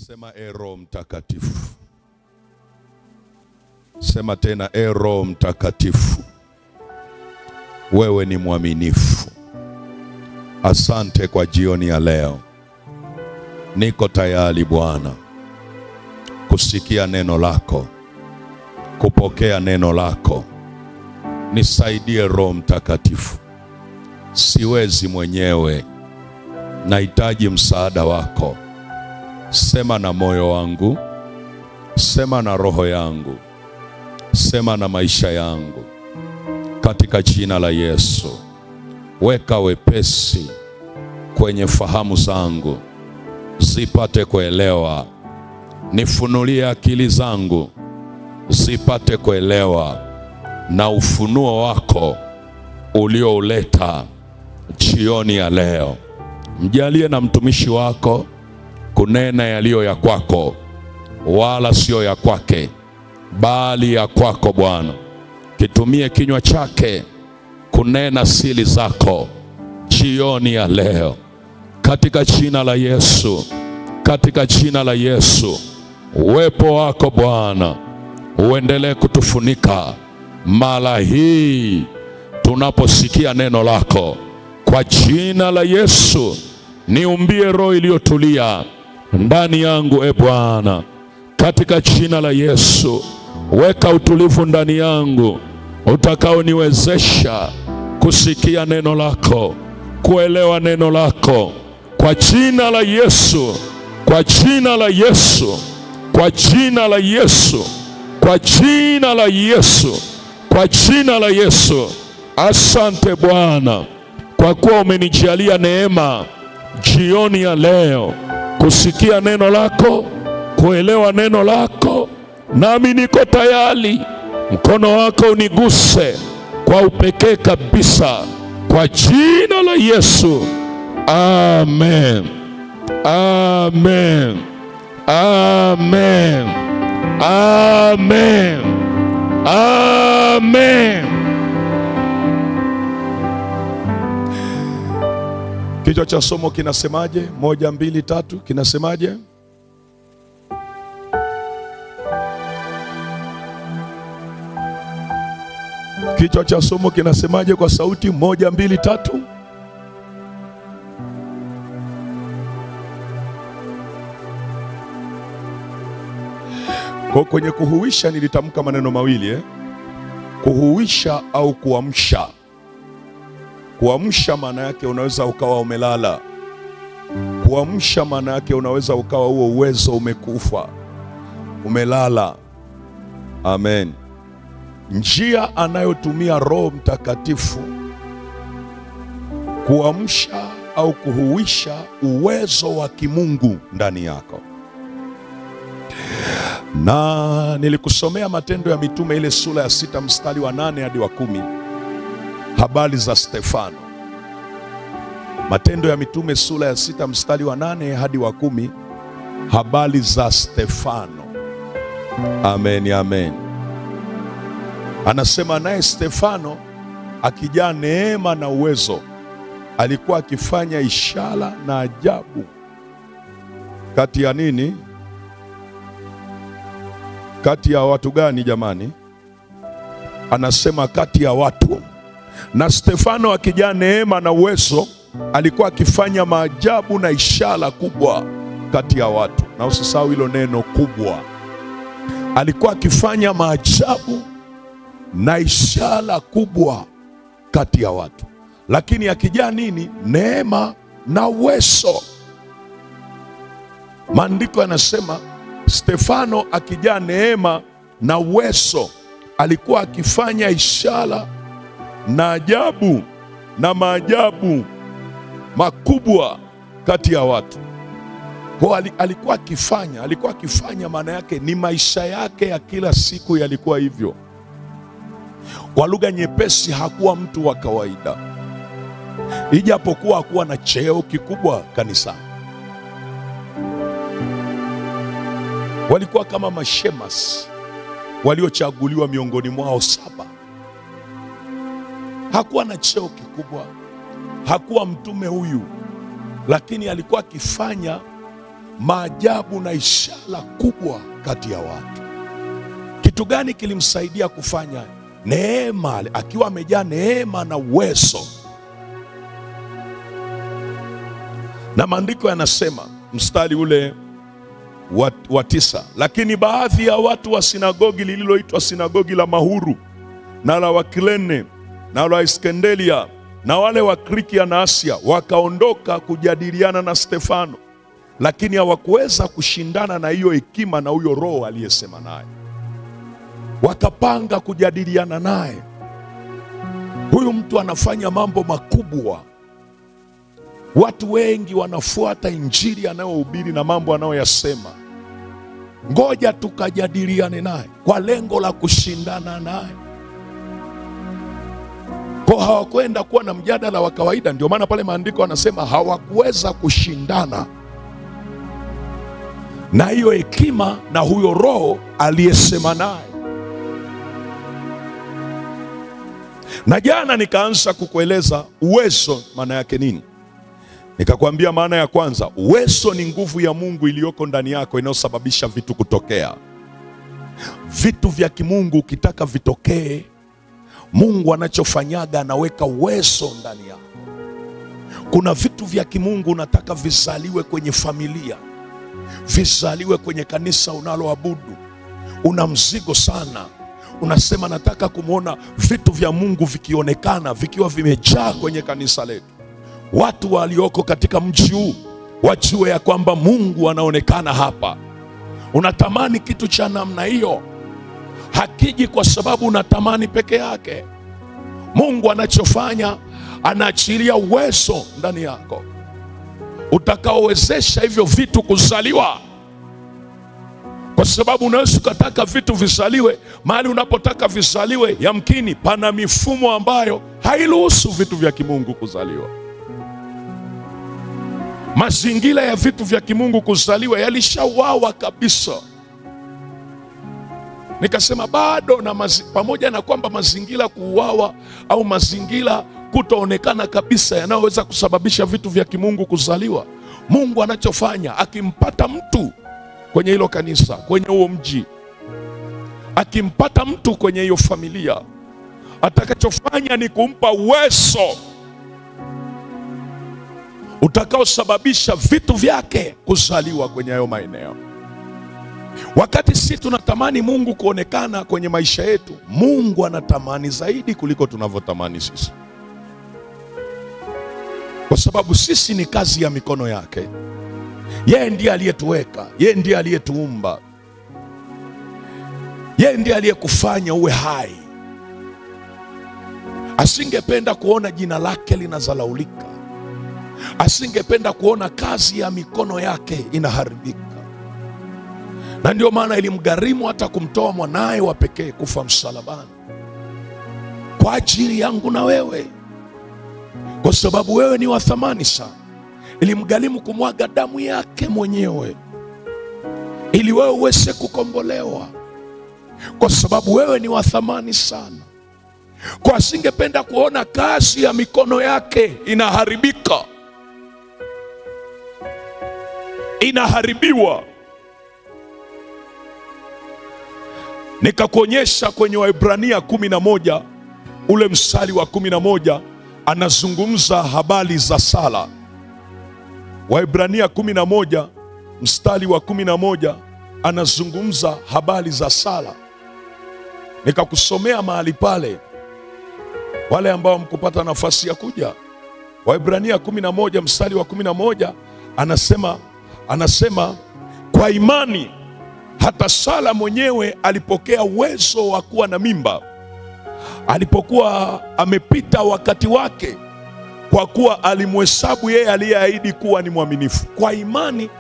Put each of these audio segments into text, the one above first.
Sema Roho Mtakatifu. Sema tena Roho Mtakatifu. Wewe ni mwaminifu. Asante kwa jioni ya leo. Niko tayari Bwana kusikia neno lako, kupokea neno lako. Nisaidie Roho Mtakatifu. Siwezi mwenyewe. Nahitaji msaada wako. Sema na moyo wangu, sema na roho yangu, sema na maisha yangu. Katika jina la Yesu, weka wepesi kwenye fahamu zangu, zipate kuelewa. Nifunulie akili zangu, zipate kuelewa na ufunuo wako uliouleta jioni ya leo. Mjalie na mtumishi wako kunena yaliyo ya kwako, wala sio ya kwake, bali ya kwako Bwana. Kitumie kinywa chake kunena siri zako jioni ya leo. Katika jina la Yesu, katika jina la Yesu, uwepo wako Bwana uendelee kutufunika mara hii tunaposikia neno lako. Kwa jina la Yesu, niumbie roho iliyotulia ndani yangu Bwana. Katika jina la Yesu, weka utulivu ndani yangu utakaoniwezesha kusikia neno lako, kuelewa neno lako. Kwa jina la Yesu, kwa jina la Yesu, kwa jina la Yesu, kwa jina la Yesu, kwa jina la Yesu. Asante Bwana kwa kuwa umenijalia neema jioni ya leo kusikia neno lako, kuelewa neno lako. Nami niko tayari, mkono wako uniguse kwa upekee kabisa, kwa jina la Yesu. Amen. Amen. Amen. Amen. Amen. Kichwa cha somo kinasemaje? 1, 2, 3 kinasemaje? Kichwa cha somo kinasemaje kwa sauti? 1, 2, 3. Kwa kwenye kuhuisha nilitamka maneno mawili Kuhuisha au kuamsha. Kuamsha maana yake unaweza ukawa umelala. Kuamsha maana yake unaweza ukawa huo uwezo umekufa, umelala. Amen. Njia anayotumia Roho Mtakatifu kuamsha au kuhuisha uwezo wa kimungu ndani yako. Na nilikusomea Matendo ya Mitume ile sura ya 6 mstari wa 8 hadi wa 10. Habari za Stefano. Matendo ya Mitume sura ya 6 mstari wa 8 hadi wa 10. Habari za Stefano. Amen, amen. Anasema naye Stefano akijaa neema na uwezo, alikuwa akifanya ishara na ajabu. Kati ya nini? Kati ya watu gani jamani? Anasema kati ya watu. Na Stefano akijaa neema na uwezo, alikuwa akifanya maajabu na ishara kubwa kati ya watu. Na usisahau hilo neno kubwa. Alikuwa akifanya maajabu na ishara kubwa kati ya watu. Lakini akijaa nini? Neema na uwezo. Maandiko yanasema Stefano akijaa neema na uwezo, alikuwa akifanya ishara na ajabu na maajabu makubwa kati ya watu. Kwa alikuwa akifanya maana yake ni maisha yake ya kila siku yalikuwa hivyo. Kwa lugha nyepesi, hakuwa mtu wa kawaida. Ijapokuwa hakuwa na cheo kikubwa kanisani. Walikuwa kama mashemasi waliochaguliwa miongoni mwao 7. Hakuwa na cheo kikubwa, hakuwa mtume huyu, lakini alikuwa akifanya maajabu na ishara kubwa kati ya watu. Kitu gani kilimsaidia kufanya? Neema, akiwa amejaa neema na uwezo. Na maandiko yanasema mstari ule wa 9, lakini baadhi ya watu wa sinagogi lililoitwa sinagogi la Mahuru na la Wakilene na la Iskendelia na wale wa Krikia na Asia wakaondoka kujadiliana na Stefano, lakini hawakuweza kushindana na hiyo hekima na huyo roho aliyesema naye. Wakapanga kujadiliana naye. Huyu mtu anafanya mambo makubwa. Watu wengi wanafuata injili anayohubiri na mambo anayoyasema. Ngoja tukajadiliane naye kwa lengo la kushindana naye. Kwa hawakwenda kuwa na mjadala wa kawaida. Ndio maana pale maandiko anasema hawakuweza kushindana na hiyo hekima na huyo roho aliyesema naye. Na jana nikaanza kukueleza uwezo maana yake nini. Nikakwambia maana ya kwanza, uwezo ni nguvu ya Mungu iliyoko ndani yako inayosababisha vitu kutokea. Vitu vya kimungu ukitaka vitokee, Mungu anachofanyaga anaweka uwezo ndani yako. Kuna vitu vya kimungu unataka vizaliwe kwenye familia, vizaliwe kwenye kanisa unaloabudu. Una mzigo sana. Unasema nataka kumwona vitu vya Mungu vikionekana, vikiwa vimejaa kwenye kanisa letu. Watu walioko katika mji huu wajue ya kwamba Mungu anaonekana hapa. Unatamani kitu cha namna hiyo. Hakiji kwa sababu unatamani peke yake. Mungu anachofanya, anaachilia uwezo ndani yako utakaowezesha hivyo vitu kuzaliwa. Kwa sababu unaweza ukataka vitu vizaliwe, mahali unapotaka vizaliwe yamkini pana mifumo ambayo hairuhusu vitu vya kimungu kuzaliwa. Mazingira ya vitu vya kimungu kuzaliwa yalishauawa kabisa. Nikasema bado na pamoja na kwamba mazingira kuuawa au mazingira kutoonekana kabisa yanayoweza kusababisha vitu vya kimungu kuzaliwa, Mungu anachofanya akimpata mtu kwenye hilo kanisa, kwenye huo mji, akimpata mtu kwenye hiyo familia, atakachofanya ni kumpa uwezo utakaosababisha vitu vyake kuzaliwa kwenye hayo maeneo. Wakati sisi tunatamani Mungu kuonekana kwenye maisha yetu, Mungu anatamani zaidi kuliko tunavyotamani sisi. Kwa sababu sisi ni kazi ya mikono yake. Yeye ndiye aliyetuweka, yeye ndiye aliyetuumba, yeye ndiye aliyekufanya uwe hai. Asingependa kuona jina lake linazalaulika. Asingependa kuona kazi ya mikono yake inaharibika. Na ndio maana ilimgharimu hata kumtoa mwanae wa pekee kufa msalabani kwa ajili yangu na wewe, kwa sababu wewe ni wa thamani sana. Ilimgharimu kumwaga damu yake mwenyewe ili wewe uweze kukombolewa, kwa sababu wewe ni wa thamani sana. Kwa asingependa kuona kazi ya mikono yake inaharibika, inaharibiwa. Nikakuonyesha kwenye Waebrania 11 ule mstari wa 11 anazungumza habari za sala. Waebrania 11 mstari wa 11 anazungumza habari za sala. Nikakusomea mahali pale, wale ambao mkupata nafasi ya kuja. Waebrania 11 mstari wa 11 anasema kwa imani hata Sara mwenyewe alipokea uwezo wa kuwa na mimba alipokuwa amepita wakati wake, kwa kuwa alimhesabu yeye aliyeahidi kuwa ni mwaminifu. Kwa imani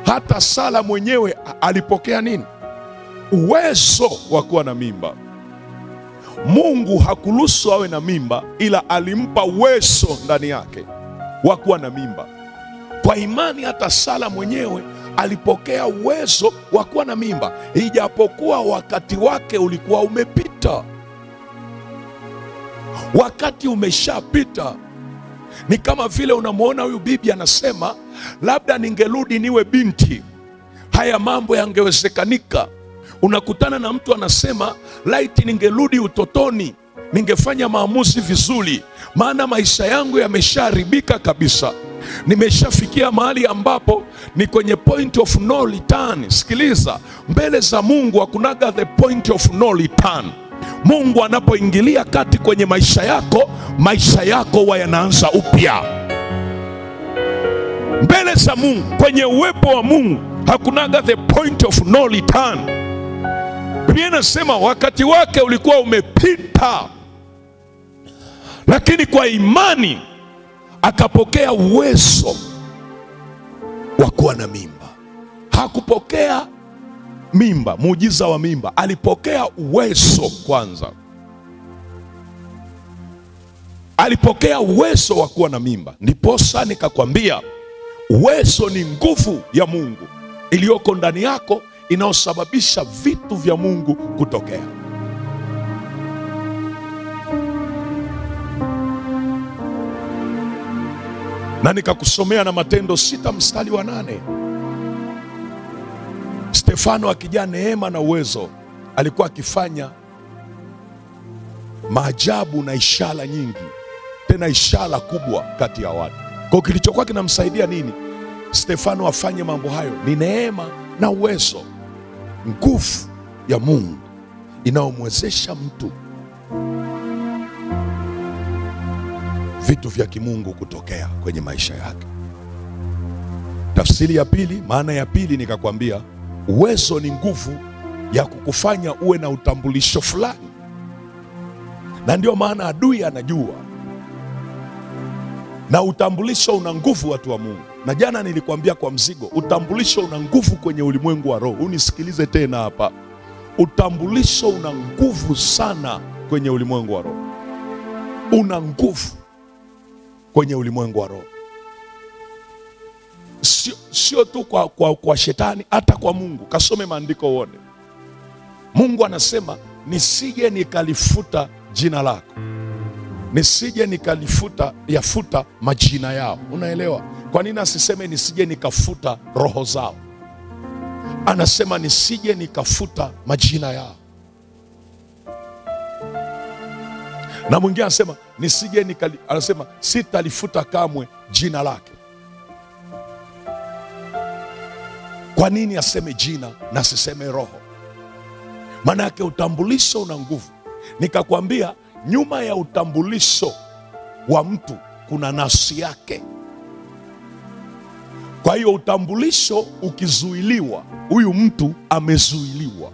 hata Sara mwenyewe alipokea nini? Uwezo wa kuwa na mimba. Mungu hakuruhusu awe na mimba, ila alimpa uwezo ndani yake wa kuwa na mimba. Kwa imani hata Sara mwenyewe alipokea uwezo wa kuwa na mimba, ijapokuwa wakati wake ulikuwa umepita. Wakati umeshapita. Ni kama vile unamwona huyu bibi anasema, labda ningerudi niwe binti, haya mambo yangewezekanika. Unakutana na mtu anasema, laiti ningerudi utotoni, ningefanya maamuzi vizuri, maana maisha yangu yameshaharibika kabisa. Nimeshafikia mahali ambapo ni kwenye point of no return. Sikiliza, mbele za Mungu hakunaga the point of no return. Mungu anapoingilia kati kwenye maisha yako huwa yanaanza upya. Mbele za Mungu, kwenye uwepo wa Mungu hakunaga the point of no return. Biblia inasema wakati wake ulikuwa umepita, lakini kwa imani akapokea uwezo wa kuwa na mimba. Hakupokea mimba, muujiza wa mimba, alipokea uwezo kwanza. Alipokea uwezo wa kuwa na mimba. Ndiposa nikakwambia uwezo ni nguvu ya Mungu iliyoko ndani yako, inaosababisha vitu vya Mungu kutokea. Na nikakusomea na Matendo 6 mstari wa 8. Stefano akijaa neema na uwezo alikuwa akifanya maajabu na ishara nyingi, tena ishara kubwa kati ya watu. Kwa kilichokuwa kinamsaidia nini Stefano afanye mambo hayo? Ni neema na uwezo, nguvu ya Mungu inaomwezesha mtu vitu vya kimungu kutokea kwenye maisha yake. Tafsiri ya pili, maana ya pili, nikakwambia uwezo ni nguvu ya kukufanya uwe na utambulisho fulani. Na ndio maana adui anajua, na utambulisho una nguvu, watu wa Mungu. Na jana nilikwambia kwa mzigo, utambulisho una nguvu kwenye ulimwengu wa roho. Unisikilize tena hapa, utambulisho una nguvu sana kwenye ulimwengu wa roho. Una nguvu kwenye ulimwengu wa roho, sio tu kwa shetani, hata kwa Mungu. Kasome maandiko uone. Mungu anasema nisije nikalifuta jina lako, nisije yafuta majina yao. Unaelewa kwa nini asiseme nisije nikafuta roho zao? Anasema nisije nikafuta majina yao. Na mwingine anasema anasema sitalifuta kamwe jina lake. Kwa nini aseme jina na asiseme roho? Maana yake utambulisho una nguvu. Nikakwambia nyuma ya utambulisho wa mtu kuna nafsi yake. Kwa hiyo utambulisho ukizuiliwa, huyu mtu amezuiliwa.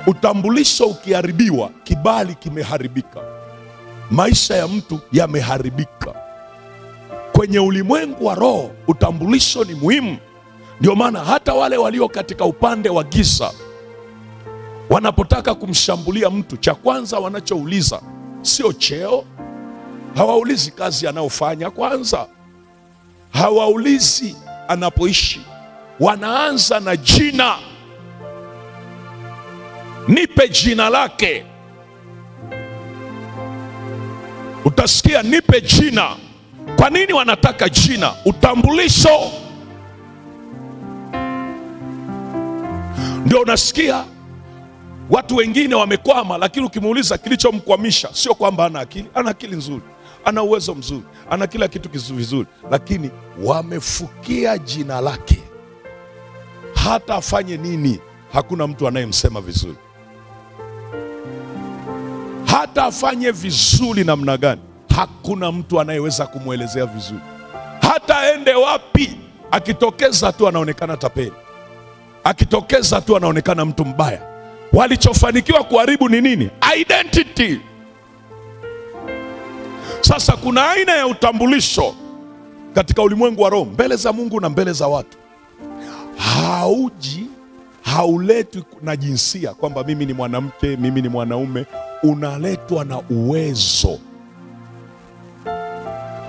Utambulisho ukiharibiwa, kibali kimeharibika, maisha ya mtu yameharibika. Kwenye ulimwengu wa roho utambulisho ni muhimu. Ndio maana hata wale walio katika upande wa giza wanapotaka kumshambulia mtu, cha kwanza wanachouliza sio cheo, hawaulizi kazi anayofanya kwanza, hawaulizi anapoishi, wanaanza na jina. Nipe jina lake. Utasikia nipe jina. Kwa nini wanataka jina? Utambulisho. Ndio unasikia watu wengine wamekwama, lakini ukimuuliza kilichomkwamisha sio kwamba ana akili. Ana akili nzuri, ana uwezo mzuri, ana kila kitu vizuri, lakini wamefukia jina lake. Hata afanye nini, hakuna mtu anayemsema vizuri. Hata afanye vizuri namna gani, hakuna mtu anayeweza kumwelezea vizuri. Hata aende wapi, akitokeza tu anaonekana tapeli, akitokeza tu anaonekana mtu mbaya. Walichofanikiwa kuharibu ni nini? Identity. Sasa kuna aina ya utambulisho katika ulimwengu wa roho, mbele za Mungu na mbele za watu. Hauletwi na jinsia, kwamba mimi ni mwanamke, mimi ni mwanaume. Unaletwa na uwezo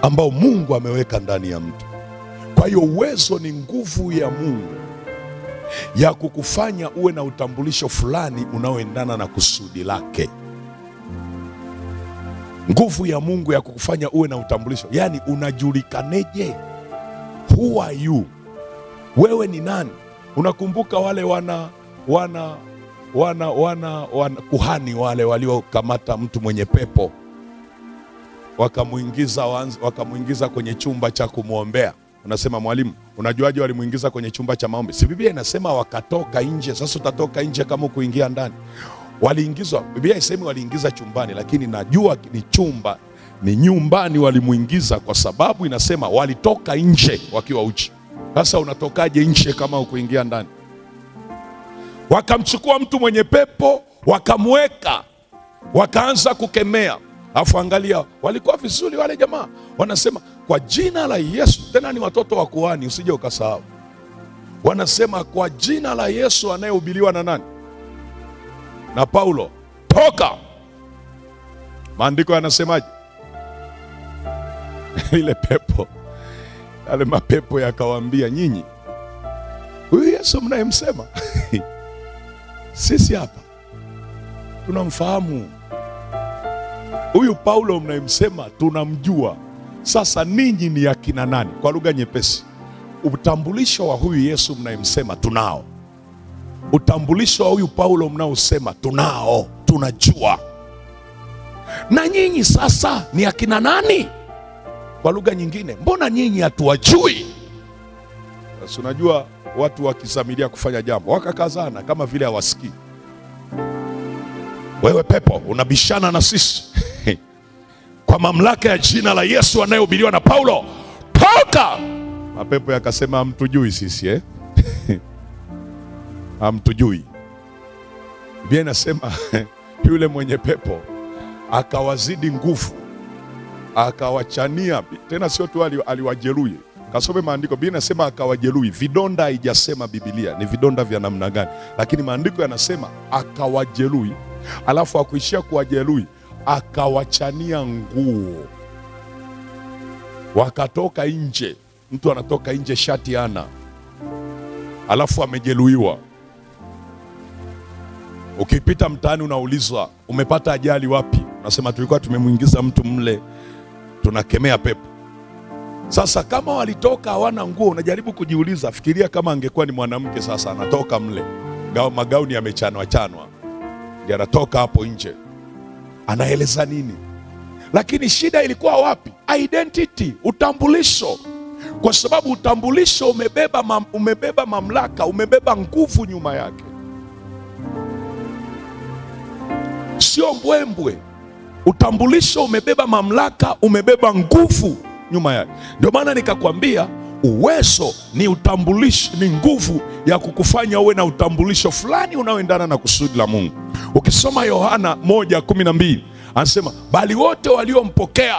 ambao Mungu ameweka ndani ya mtu. Kwa hiyo uwezo ni nguvu ya Mungu ya kukufanya uwe na utambulisho fulani unaoendana na kusudi lake. Nguvu ya Mungu ya kukufanya uwe na utambulisho. Yaani unajulikaneje? Who are you? Wewe ni nani? Unakumbuka wale wana kuhani wale waliokamata mtu mwenye pepo, wakamuingiza kwenye chumba cha kumwombea. Unasema, mwalimu, unajuaje walimuingiza kwenye chumba cha maombi? Si Biblia inasema wakatoka nje? Sasa utatoka nje kama kuingia ndani? Waliingizwa, Biblia isemi waliingiza chumbani, lakini najua ni chumba, ni nyumbani walimuingiza, kwa sababu inasema walitoka nje wakiwa uchi. Sasa unatokaje nje kama ukuingia ndani? Wakamchukua mtu mwenye pepo, wakamweka, wakaanza kukemea. Alafu angalia, walikuwa vizuri wale jamaa. Wanasema kwa jina la Yesu, tena ni watoto wa kuhani, usije ukasahau. Wanasema kwa jina la Yesu anayehubiriwa na nani? Na Paulo, toka. Maandiko yanasemaje? Ile pepo, yale mapepo yakawaambia, nyinyi, huyu Yesu mnayemsema sisi hapa tunamfahamu. Huyu Paulo mnayemsema tunamjua. Sasa ninyi ni akina nani? Kwa lugha nyepesi, utambulisho wa huyu Yesu mnayemsema tunao. Utambulisho wa huyu Paulo mnaosema tunao, tunajua. Na nyinyi sasa ni akina nani? Kwa lugha nyingine, mbona nyinyi hatuwajui? Sasa unajua watu wakisamilia kufanya jambo wakakazana kama vile hawasikii. Wewe pepo unabishana na sisi kwa mamlaka ya jina la Yesu anayehubiriwa na Paulo, toka. Mapepo yakasema, hamtujui sisi hamtujui. Biblia inasema yule mwenye pepo akawazidi nguvu, akawachania. Tena sio tu aliwajeruhi. Kasome maandiko, Biblia inasema akawajeruhi. Vidonda haijasema Biblia ni vidonda vya namna gani, lakini maandiko yanasema akawajeruhi. Alafu akuishia kuwajeruhi, akawachania nguo, wakatoka nje. Mtu anatoka nje shati ana, alafu amejeruhiwa. Ukipita mtaani unaulizwa, umepata ajali wapi? Unasema tulikuwa tumemuingiza mtu mle, tunakemea pepo. Sasa kama walitoka hawana nguo, unajaribu kujiuliza, fikiria kama angekuwa ni mwanamke sasa anatoka mle, magauni yamechanwa chanwa, ndiye anatoka hapo nje, anaeleza nini? Lakini shida ilikuwa wapi? Identity, utambulisho. Kwa sababu utambulisho umebeba mamlaka, umebeba nguvu nyuma yake. Sio mbwembwe. Utambulisho umebeba mamlaka, umebeba nguvu nyuma yake. Ndio maana nikakwambia uwezo ni utambulisho, ni nguvu ya kukufanya uwe na utambulisho fulani unaoendana na kusudi la Mungu. Ukisoma Yohana 1:12 anasema, bali wote waliompokea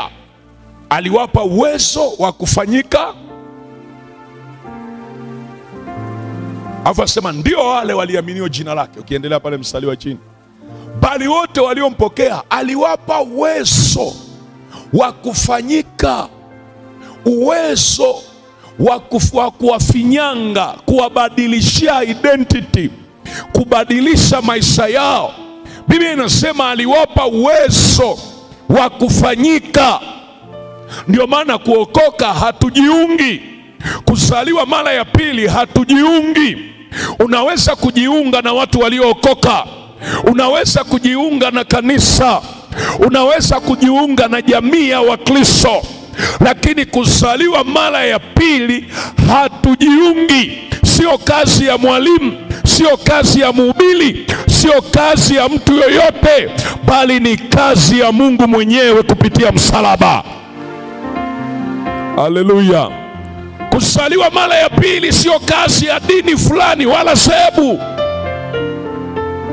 aliwapa uwezo wa kufanyika. Alafu anasema ndio wale waliaminio jina lake. Ukiendelea pale mstari wa chini, bali wote waliompokea aliwapa uwezo wa kufanyika, uwezo wa kuwafinyanga, kuwabadilishia identity, kubadilisha maisha yao. Biblia inasema aliwapa uwezo wa kufanyika. Ndio maana kuokoka hatujiungi, kuzaliwa mara ya pili hatujiungi. Unaweza kujiunga na watu waliookoka, unaweza kujiunga na kanisa, unaweza kujiunga na jamii ya Wakristo, lakini kuzaliwa mara ya pili hatujiungi. Sio kazi ya mwalimu, sio kazi ya mhubiri, sio kazi ya mtu yoyote, bali ni kazi ya Mungu mwenyewe kupitia msalaba. Haleluya. Kuzaliwa mara ya pili sio kazi ya dini fulani wala sebu,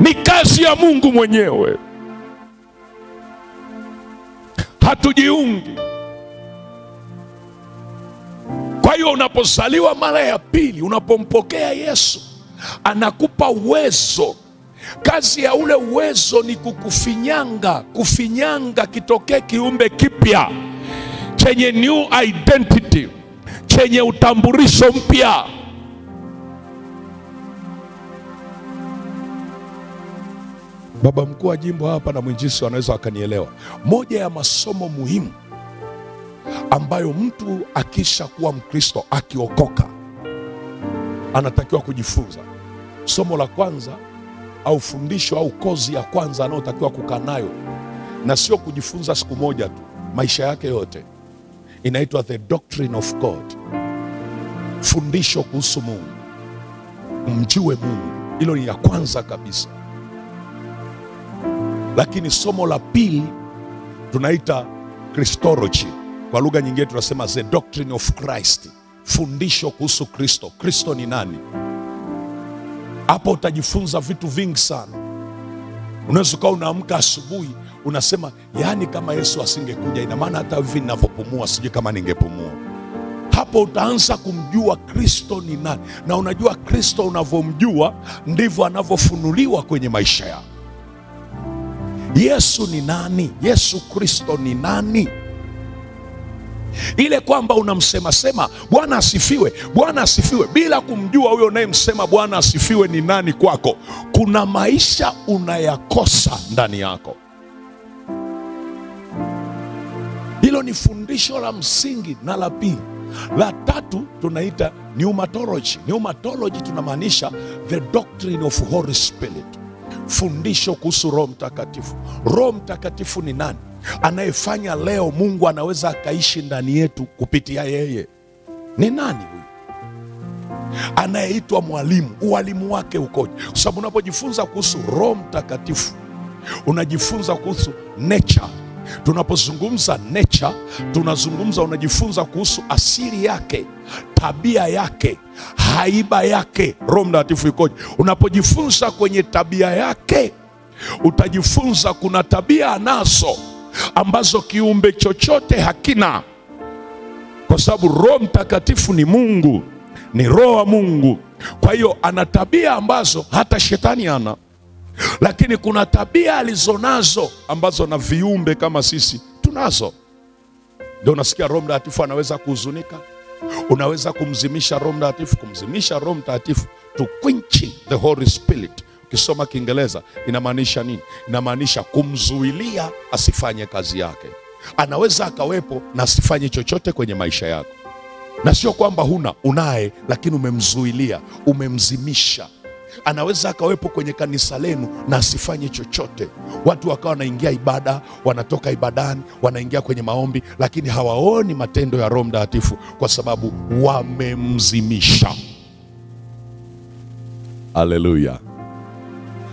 ni kazi ya Mungu mwenyewe. Hatujiungi. Kwa hiyo unapozaliwa mara ya pili, unapompokea Yesu, anakupa uwezo. Kazi ya ule uwezo ni kufinyanga kitokee kiumbe kipya chenye new identity, chenye utambulisho mpya. Baba mkuu wa jimbo hapa na mwinjisi wanaweza wakanielewa. Moja ya masomo muhimu ambayo mtu akisha kuwa Mkristo, akiokoka, anatakiwa kujifunza, somo la kwanza au fundisho au kozi ya kwanza anayotakiwa kukaa nayo, na sio kujifunza siku moja tu, maisha yake yote, inaitwa the doctrine of God. Fundisho kuhusu Mungu, mjue Mungu. Hilo ni ya kwanza kabisa. Lakini somo la pili tunaita Christology. Kwa lugha nyingine tunasema the doctrine of Christ. Fundisho kuhusu Kristo. Kristo ni nani? Hapo utajifunza vitu vingi sana. Unaweza kuwa unaamka asubuhi unasema, yaani kama Yesu asingekuja, ina maana hata hivi ninavyopumua sijui kama ningepumua. Hapo utaanza kumjua Kristo ni nani. Na unajua Kristo unavyomjua ndivyo anavyofunuliwa kwenye maisha yako. Yesu ni nani? Yesu Kristo ni nani? Ile kwamba unamsema sema Bwana asifiwe, Bwana asifiwe, bila kumjua huyo unayemsema Bwana asifiwe ni nani kwako, kuna maisha unayakosa ndani yako. Hilo ni fundisho la msingi na la pili. La tatu tunaita pneumatology. Pneumatology tunamaanisha the doctrine of Holy Spirit. Fundisho kuhusu Roho Mtakatifu. Roho Mtakatifu ni nani? Anayefanya leo Mungu anaweza akaishi ndani yetu kupitia yeye. Ni nani huyu? Anayeitwa mwalimu. Ualimu wake ukoje? Kwa sababu unapojifunza kuhusu Roho Mtakatifu unajifunza kuhusu nature. Tunapozungumza nature, unajifunza kuhusu asili yake, tabia yake, haiba yake. Roho Mtakatifu ikoje? Unapojifunza kwenye tabia yake, utajifunza kuna tabia anazo ambazo kiumbe chochote hakina, kwa sababu Roho Mtakatifu ni Mungu, ni Roho wa Mungu. Kwa hiyo ana tabia ambazo hata shetani hana. Lakini kuna tabia alizonazo ambazo na viumbe kama sisi tunazo. Ndio unasikia Roho Mtakatifu anaweza kuhuzunika. Unaweza kumzimisha Roho Mtakatifu. Kumzimisha Roho Mtakatifu, to quench the Holy Spirit. Ukisoma Kiingereza inamaanisha nini? Inamaanisha kumzuilia asifanye kazi yake. Anaweza akawepo na asifanye chochote kwenye maisha yako. Na sio kwamba unaye, lakini umemzuilia, umemzimisha. Anaweza akawepo kwenye kanisa lenu na asifanye chochote. Watu wakawa wanaingia ibada, wanatoka ibadani, wanaingia kwenye maombi, lakini hawaoni matendo ya Roho Mtakatifu kwa sababu wamemzimisha. Haleluya.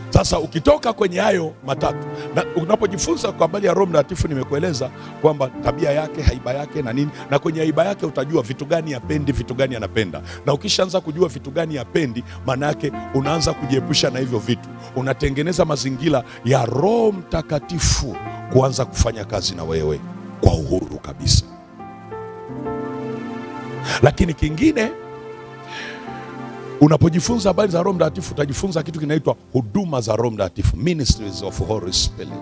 Sasa ukitoka kwenye hayo matatu, na unapojifunza kwa habari ya Roho Mtakatifu, nimekueleza kwamba tabia yake, haiba yake na nini, na kwenye haiba yake utajua vitu gani yapendi, vitu gani anapenda. Na ukishaanza kujua vitu gani yapendi, maana yake unaanza kujiepusha na hivyo vitu. Unatengeneza mazingira ya Roho Mtakatifu kuanza kufanya kazi na wewe kwa uhuru kabisa. Lakini kingine, unapojifunza habari za Roho Mtakatifu utajifunza kitu kinaitwa huduma za Roho Mtakatifu, ministries of Holy Spirit.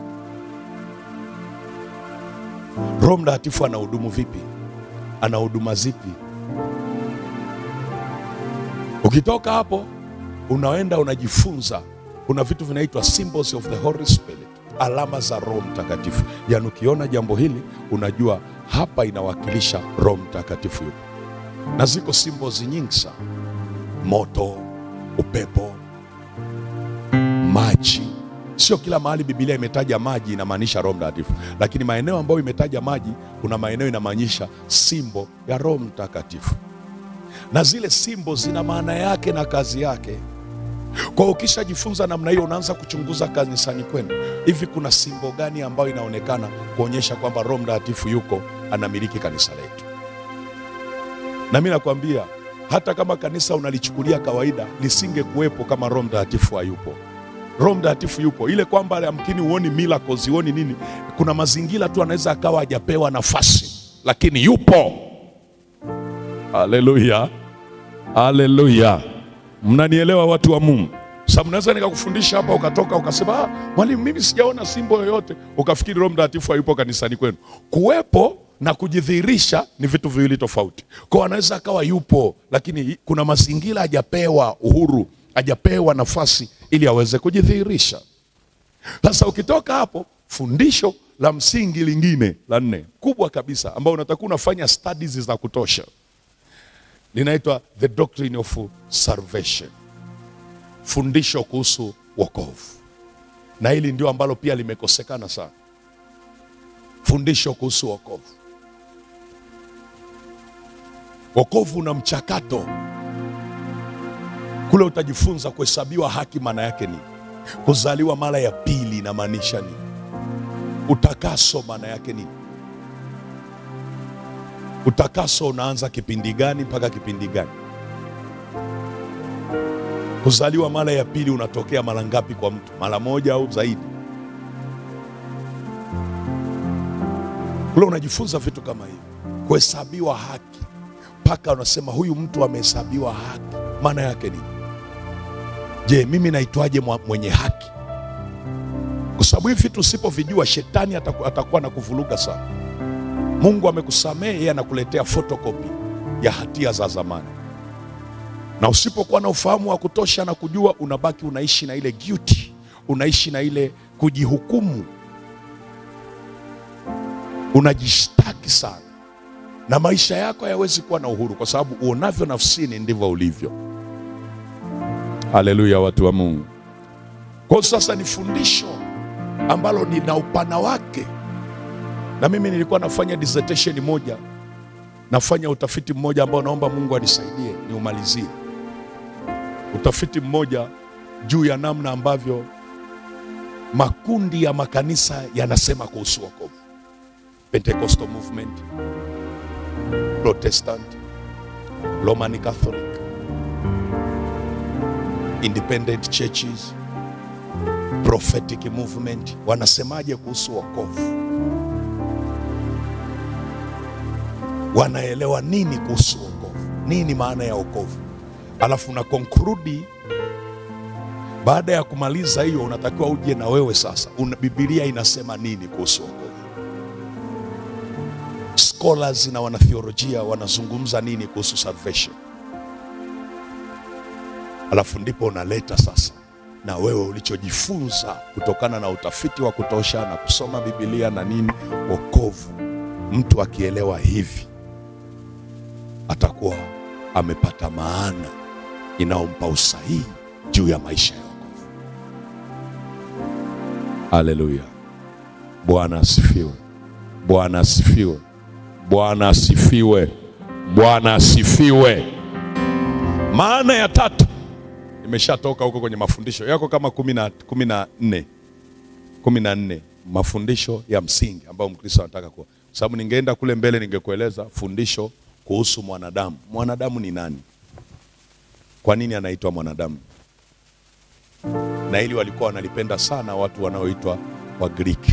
Roho Mtakatifu anahudumu vipi? Ana huduma zipi? Ukitoka hapo unaenda unajifunza kuna vitu vinaitwa symbols of the Holy Spirit, alama za Roho Mtakatifu. Yaani ukiona jambo hili unajua hapa inawakilisha Roho Mtakatifu yupo. Na ziko symbols nyingi sana. Moto, upepo, maji. Sio kila mahali Biblia imetaja maji inamaanisha Roho Mtakatifu, lakini maeneo ambayo imetaja maji, kuna maeneo inamaanisha simbo ya Roho Mtakatifu. Na zile simbo zina maana yake na kazi yake. Kwa ukishajifunza namna hiyo, unaanza kuchunguza kanisani kwenu. Hivi kuna simbo gani ambayo inaonekana kuonyesha kwamba Roho Mtakatifu yuko anamiliki kanisa letu? Na mimi nakwambia, hata kama kanisa unalichukulia kawaida, lisinge kuwepo kama Roho Mtakatifu hayupo. Roho Mtakatifu yupo. Ile kwamba yamkini uoni miracles, uoni nini, kuna mazingira tu anaweza akawa hajapewa nafasi, lakini yupo. Haleluya. Haleluya. Mnanielewa watu wa Mungu? Sababu naweza nikakufundisha hapa ukatoka ukasema, mwalimu mimi sijaona simbo yoyote, ukafikiri Roho Mtakatifu hayupo kanisani kwenu. Kuwepo na kujidhihirisha ni vitu viwili tofauti. Kwa anaweza akawa yupo, lakini kuna mazingira hajapewa uhuru, hajapewa nafasi ili aweze kujidhihirisha. Sasa ukitoka hapo, fundisho la msingi lingine la 4 kubwa kabisa, ambao unatakiwa unafanya studies za kutosha, linaitwa the doctrine of salvation, fundisho kuhusu wokovu. Na hili ndio ambalo pia limekosekana sana, fundisho kuhusu wokovu. Wokovu una mchakato. Kule utajifunza kuhesabiwa haki maana yake ni, kuzaliwa mara ya pili inamaanisha nini, utakaso maana yake nini, utakaso unaanza kipindi gani mpaka kipindi gani, kuzaliwa mara ya pili unatokea mara ngapi kwa mtu, mara moja au zaidi. Kule unajifunza vitu kama hivi, kuhesabiwa haki, mpaka unasema huyu mtu amehesabiwa haki maana yake nini. Je, mimi naitwaje mwenye haki? Kwa sababu hivi vitu usipovijua, shetani atakuwa na kuvuruga sana. Mungu amekusamehe, yeye anakuletea photocopy ya hatia za zamani. Na usipokuwa na ufahamu wa kutosha na kujua, unabaki unaishi na ile guilty, unaishi na ile kujihukumu, unajishtaki sana, na maisha yako hayawezi kuwa na uhuru, kwa sababu uonavyo nafsini ndivyo ulivyo. Haleluya, watu wa Mungu. Kwa sasa ni fundisho ambalo lina upana wake. Na mimi nilikuwa nafanya dissertation moja, nafanya utafiti mmoja ambao naomba Mungu anisaidie niumalizie. Utafiti mmoja juu ya namna ambavyo makundi ya makanisa yanasema kuhusu wokovu. Pentecostal movement, Protestant, Roman Catholic, independent churches, prophetic movement, wanasemaje kuhusu wokovu? Wanaelewa nini kuhusu wokovu? Nini maana ya wokovu? Alafu na conclude, baada ya kumaliza hiyo unatakiwa uje na wewe sasa, Biblia inasema nini kuhusu wokovu? Scholars na wanatheolojia wanazungumza nini kuhusu salvation? Alafu ndipo unaleta sasa na wewe ulichojifunza kutokana na utafiti wa kutosha na kusoma Biblia na nini, wokovu. Mtu akielewa hivi, atakuwa amepata maana inaompa usahihi juu ya maisha ya wokovu. Haleluya. Bwana asifiwe. Bwana asifiwe. Bwana asifiwe. Bwana asifiwe. Maana ya 3 imeshatoka huko kwenye mafundisho yako kama 14 mafundisho ya msingi ambayo Mkristo anataka kuwa. Sababu ningeenda kule mbele ningekueleza fundisho kuhusu mwanadamu. Mwanadamu ni nani? Kwa nini anaitwa mwanadamu? Na hili walikuwa wanalipenda sana watu wanaoitwa wa Greek,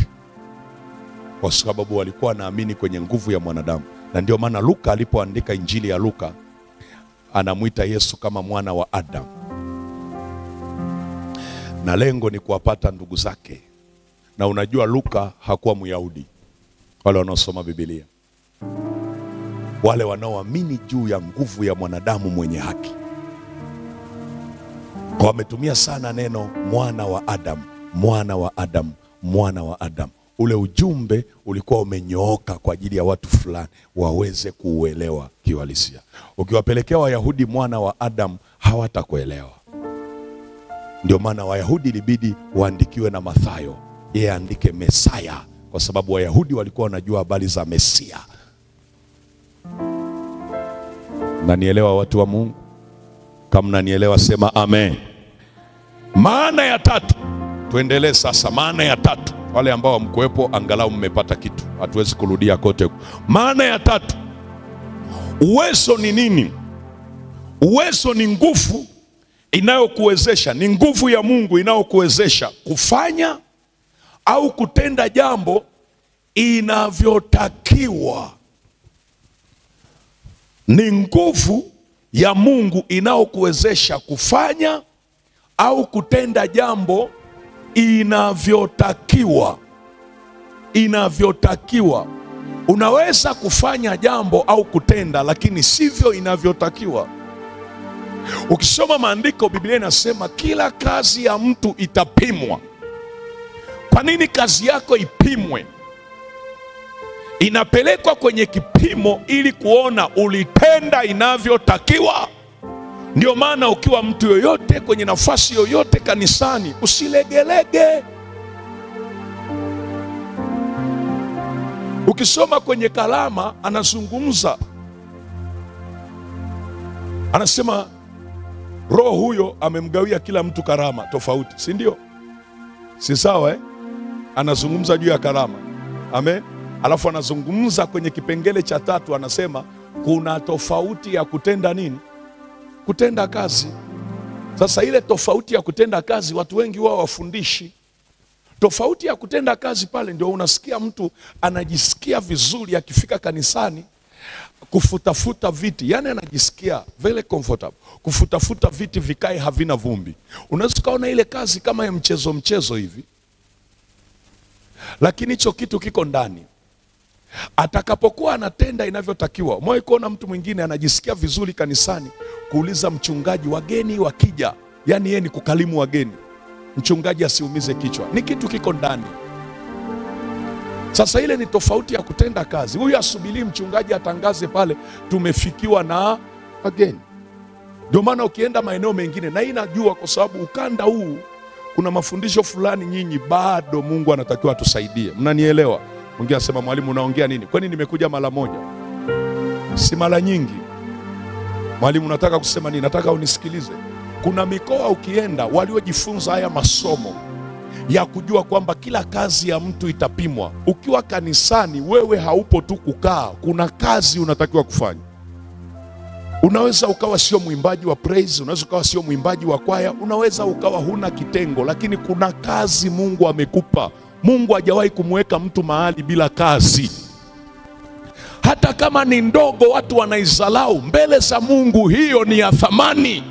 kwa sababu walikuwa wanaamini kwenye nguvu ya mwanadamu. Na ndio maana Luka alipoandika Injili ya Luka anamuita Yesu kama mwana wa Adam. Na lengo ni kuwapata ndugu zake. Na unajua Luka hakuwa Myahudi. Wale wanaosoma Biblia, wale wanaoamini juu ya nguvu ya mwanadamu mwenye haki, kwa wametumia sana neno mwana wa Adam, mwana wa Adam, mwana wa Adam. Ule ujumbe ulikuwa umenyooka kwa ajili ya watu fulani waweze kuuelewa kiuhalisia. Ukiwapelekea Wayahudi mwana wa Adam, hawatakuelewa. Ndio maana Wayahudi ilibidi waandikiwe na Mathayo, yeye andike Mesaya, kwa sababu Wayahudi walikuwa wanajua habari za Mesia. Nanielewa watu wa Mungu? Kama nanielewa sema amen. Maana ya 3, tuendelee sasa. Maana ya 3, wale ambao hamkuepo angalau mmepata kitu, hatuwezi kurudia kote. Maana ya 3, uwezo ni nini? Uwezo ni nguvu inayokuwezesha, ni nguvu ya Mungu inayokuwezesha kufanya au kutenda jambo inavyotakiwa. Ni nguvu ya Mungu inayokuwezesha kufanya au kutenda jambo inavyotakiwa. Inavyotakiwa. Unaweza kufanya jambo au kutenda, lakini sivyo inavyotakiwa. Ukisoma maandiko, Biblia inasema kila kazi ya mtu itapimwa. Kwa nini kazi yako ipimwe? Inapelekwa kwenye kipimo ili kuona ulitenda inavyotakiwa. Ndio maana ukiwa mtu yoyote kwenye nafasi yoyote kanisani, usilegelege. Ukisoma kwenye Kalama anazungumza, anasema Roho huyo amemgawia kila mtu karama tofauti, si ndio? Si sawa Anazungumza juu ya karama. Amen. Alafu anazungumza kwenye kipengele cha 3, anasema kuna tofauti ya kutenda nini? Kutenda kazi. Sasa ile tofauti ya kutenda kazi watu wengi wao wafundishi. Tofauti ya kutenda kazi pale ndio unasikia mtu anajisikia vizuri akifika kanisani kufutafuta viti, yani anajisikia very comfortable kufutafuta viti vikae havina vumbi. Unaweza kaona ile kazi kama ya mchezo hivi, lakini hicho kitu kiko ndani. Atakapokuwa anatenda inavyotakiwa, mwe kuona mtu mwingine anajisikia vizuri kanisani kuuliza mchungaji wageni wakija, yani yeye ni kukalimu wageni, mchungaji asiumize kichwa, ni kitu kiko ndani. Sasa ile ni tofauti ya kutenda kazi. Huyu asubiri mchungaji atangaze pale tumefikiwa na wageni. Ndio maana ukienda maeneo mengine, na hii najua kwa sababu ukanda huu kuna mafundisho fulani nyinyi bado Mungu anatakiwa atusaidie. Mnanielewa? Mwingine anasema mwalimu unaongea nini? Kwani nimekuja mara moja? Si mara nyingi. Mwalimu nataka kusema nini? Nataka unisikilize. Kuna mikoa ukienda waliojifunza haya masomo ya kujua kwamba kila kazi ya mtu itapimwa. Ukiwa kanisani wewe haupo tu kukaa, kuna kazi unatakiwa kufanya. Unaweza ukawa sio mwimbaji wa praise, unaweza ukawa sio mwimbaji wa kwaya, unaweza ukawa huna kitengo, lakini kuna kazi Mungu amekupa. Mungu hajawahi kumweka mtu mahali bila kazi. Hata kama ni ndogo watu wanaizalau, mbele za Mungu hiyo ni ya thamani.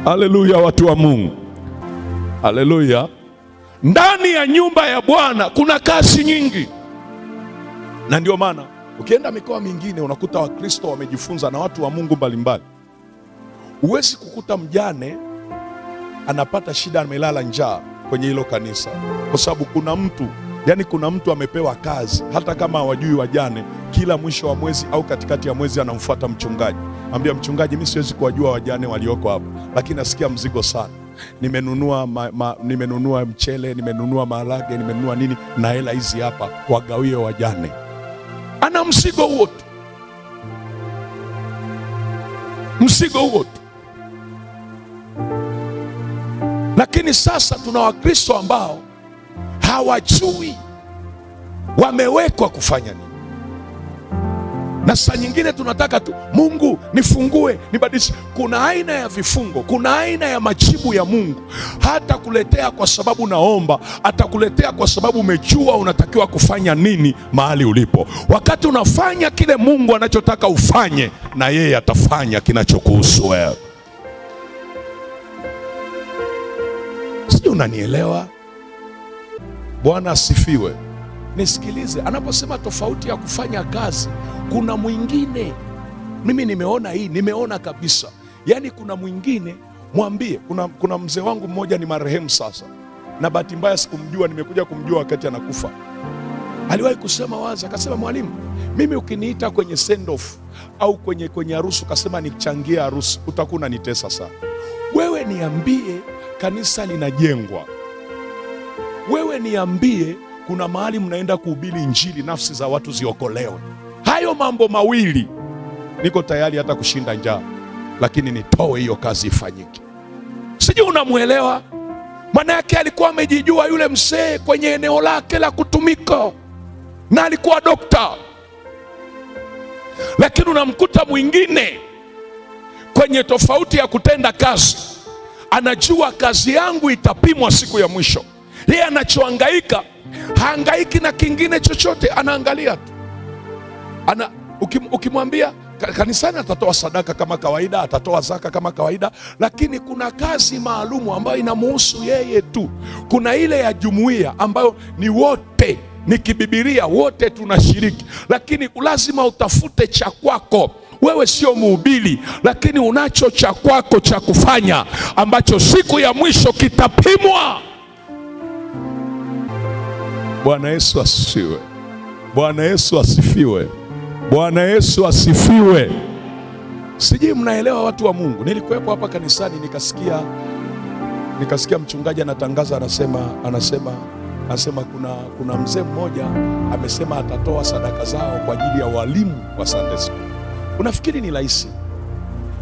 Haleluya watu wa Mungu. Haleluya. Ndani ya nyumba ya Bwana kuna kazi nyingi. Na ndio maana ukienda mikoa mingine unakuta Wakristo wamejifunza na watu wa Mungu mbalimbali. Huwezi kukuta mjane anapata shida amelala njaa kwenye hilo kanisa, kwa sababu kuna mtu amepewa kazi, hata kama hawajui wajane, kila mwisho wa mwezi au katikati ya mwezi anamfuata mchungaji. Ambia mchungaji, mimi siwezi kuwajua wajane walioko hapa, lakini nasikia mzigo sana. Nimenunua mchele, nimenunua maharage, nimenunua nini, na hela hizi hapa wagawie wajane. Ana mzigo wote. Mzigo wote. Lakini sasa tuna Wakristo ambao hawajui wamewekwa kufanya nini. Na saa nyingine tunataka tu Mungu nifungue, nibadilishe. Kuna aina ya vifungo, kuna aina ya majibu ya Mungu. Hata kuletea kwa sababu naomba, atakuletea kwa sababu umejua unatakiwa kufanya nini mahali ulipo. Wakati unafanya kile Mungu anachotaka ufanye, na yeye atafanya kinachokuhusu wewe. Sio, unanielewa? Bwana asifiwe. Nisikilize, anaposema tofauti ya kufanya kazi, kuna mwingine, mimi nimeona hii, nimeona kabisa. Yaani kuna mwingine, mwambie, kuna mzee wangu mmoja ni marehemu sasa, na bahati mbaya sikumjua, nimekuja kumjua wakati anakufa. Aliwahi kusema wazi, akasema mwalimu, mimi ukiniita kwenye send off au kwenye harusi ukasema nichangie harusi, utakuwa unanitesa sana. Wewe niambie kanisa linajengwa. Wewe niambie kuna mahali mnaenda kuhubiri injili, nafsi za watu ziokolewe. Hayo mambo mawili niko tayari hata kushinda njaa, lakini nitoe hiyo kazi ifanyike. Sijui unamuelewa? Maana yake alikuwa amejijua yule mzee kwenye eneo lake la kutumika, na alikuwa dokta. Lakini unamkuta mwingine kwenye tofauti ya kutenda kazi, anajua kazi yangu itapimwa siku ya mwisho. Yeye anachohangaika, haangaiki na kingine chochote, anaangalia tu. Ukimwambia kanisani atatoa sadaka kama kawaida, atatoa zaka kama kawaida, lakini kuna kazi maalumu ambayo inamuhusu yeye tu. Kuna ile ya jumuiya ambayo ni wote, ni kibibilia, wote tunashiriki, lakini lazima utafute cha kwako. Wewe sio mhubiri, lakini unacho cha kwako cha kufanya ambacho siku ya mwisho kitapimwa. Bwana Yesu asifiwe. Bwana Yesu asifiwe. Bwana Yesu asifiwe. Sijui mnaelewa watu wa Mungu. Nilikuwepo hapa kanisani nikasikia mchungaji anatangaza, anasema kuna mzee mmoja amesema atatoa sadaka zao kwa ajili ya walimu wa Sunday School. Unafikiri ni rahisi?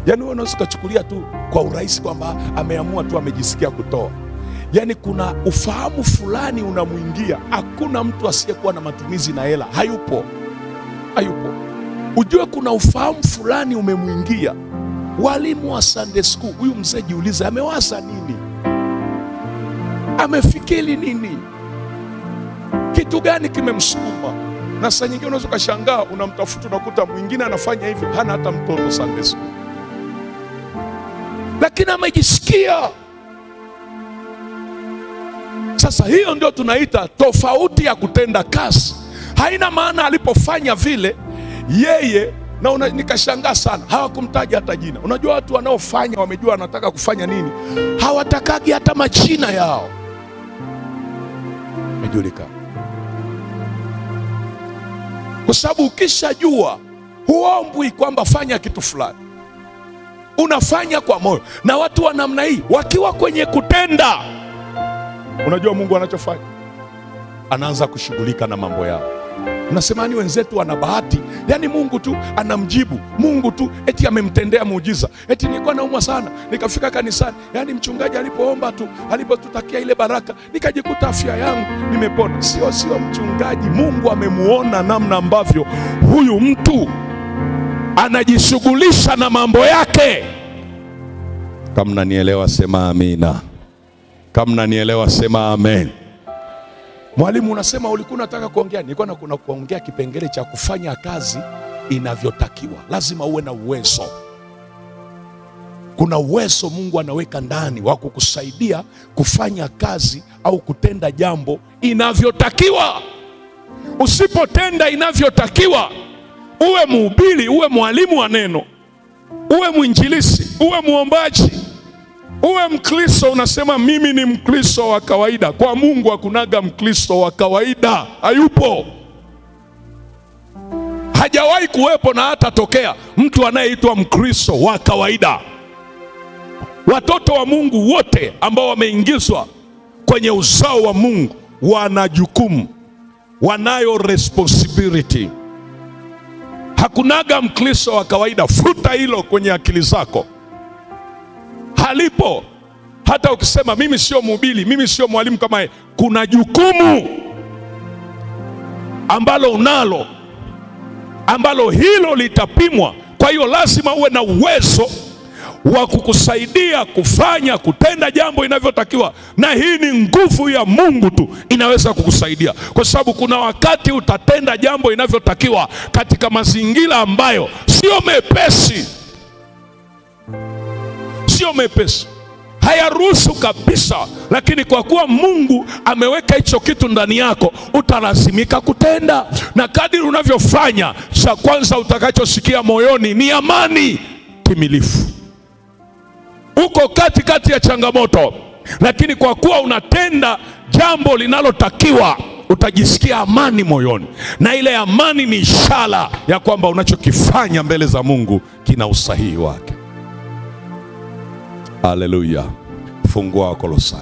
Yaani wewe unaweza kuchukulia tu kwa urahisi kwamba ameamua tu, amejisikia kutoa. Yaani kuna ufahamu fulani unamuingia. Hakuna mtu asiyekuwa na matumizi na hela. Hayupo. Ujue kuna ufahamu fulani umemuingia. Walimu wa Sunday School, huyu mzee jiulize amewaza nini? Amefikiri nini? Kitu gani kimemsukuma? Na saa nyingine unaweza kushangaa, unamtafuta unakuta mwingine anafanya hivyo, hana hata mtoto Sunday School. Lakini amejisikia. Sasa hiyo ndio tunaita tofauti ya kutenda kazi. Haina maana alipofanya vile yeye nikashangaa sana, hawakumtaja hata jina. Unajua watu wanaofanya wamejua wanataka kufanya nini, hawatakagi hata majina yao mejulikana. Kwa sababu ukishajua, huombwi kwamba fanya kitu fulani, unafanya kwa moyo. Na watu wa namna hii wakiwa kwenye kutenda, unajua Mungu anachofanya, anaanza kushughulika na mambo yao. Unasemani wenzetu wana bahati, yani Mungu tu anamjibu, Mungu tu eti amemtendea muujiza. Eti nilikuwa naumwa sana, nikafika kanisani, yani mchungaji alipoomba tu, alipotutakia ile baraka, nikajikuta afya yangu nimepona. Sio mchungaji, Mungu amemuona namna ambavyo huyu mtu anajishughulisha na mambo yake. Kama mnanielewa sema amina. Kama mnanielewa sema amen. Mwalimu, unasema ulikuwa unataka kuongea. Nilikuwa kuna kuongea kipengele cha kufanya kazi inavyotakiwa. Lazima uwe na uwezo. Kuna uwezo Mungu anaweka ndani wa kukusaidia kufanya kazi au kutenda jambo inavyotakiwa. Usipotenda inavyotakiwa, uwe mhubiri, uwe mwalimu wa neno, uwe mwinjilisi, uwe muombaji, uwe Mkristo, unasema mimi ni Mkristo wa kawaida. Kwa Mungu hakunaga Mkristo wa kawaida. Hayupo. Hajawahi kuwepo na hata tokea mtu anayeitwa Mkristo wa kawaida. Watoto wa Mungu wote ambao wameingizwa kwenye uzao wa Mungu wana jukumu, wanayo responsibility. Hakunaga Mkristo wa kawaida. Futa hilo kwenye akili zako. Halipo. Hata ukisema mimi sio mhubiri, mimi sio mwalimu kama yeye, kuna jukumu ambalo unalo, ambalo hilo litapimwa. Kwa hiyo lazima uwe na uwezo wa kukusaidia kutenda jambo inavyotakiwa. Na hii ni nguvu ya Mungu tu inaweza kukusaidia. Kwa sababu kuna wakati utatenda jambo inavyotakiwa katika mazingira ambayo sio mepesi. Sio mepesi, hayaruhusu kabisa. Lakini kwa kuwa Mungu ameweka hicho kitu ndani yako, utalazimika kutenda. Na kadiri unavyofanya, cha kwanza utakachosikia moyoni ni amani timilifu. Uko katikati ya changamoto, lakini kwa kuwa unatenda jambo linalotakiwa, utajisikia amani moyoni. Na ile amani ni ishara ya kwamba unachokifanya mbele za Mungu kina usahihi wake. Haleluya. Fungua Kolosai.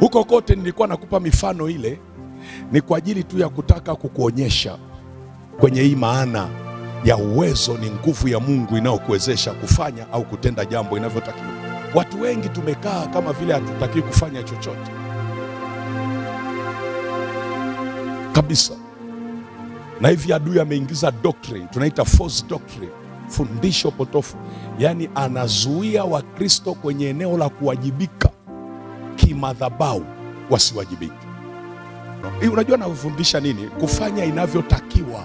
Huko kote nilikuwa nakupa mifano ile, ni kwa ajili tu ya kutaka kukuonyesha kwenye hii maana ya uwezo ni nguvu ya Mungu inayokuwezesha kufanya au kutenda jambo inavyotakiwa. Watu wengi tumekaa kama vile hatutaki kufanya chochote kabisa. Na hivi adui ameingiza doctrine, tunaita false doctrine, fundisho potofu. Yani anazuia Wakristo kwenye eneo la kuwajibika kimadhabahu wasiwajibike. Unajua anafundisha nini? Kufanya inavyotakiwa.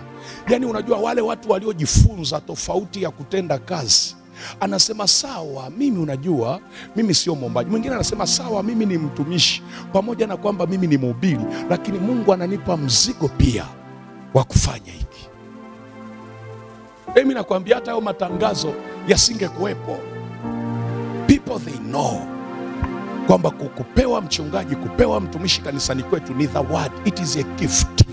Yani unajua wale watu waliojifunza tofauti ya kutenda kazi, anasema sawa, mimi unajua mimi sio mwombaji. Mwingine anasema sawa, mimi ni mtumishi, pamoja na kwamba mimi ni mhubiri, lakini Mungu ananipa mzigo pia wa kufanya hiki. Mimi nakwambia hata hayo matangazo yasingekuwepo. People they know kwamba kupewa mchungaji, kupewa mtumishi kanisani kwetu ni zawadi. It is a gift.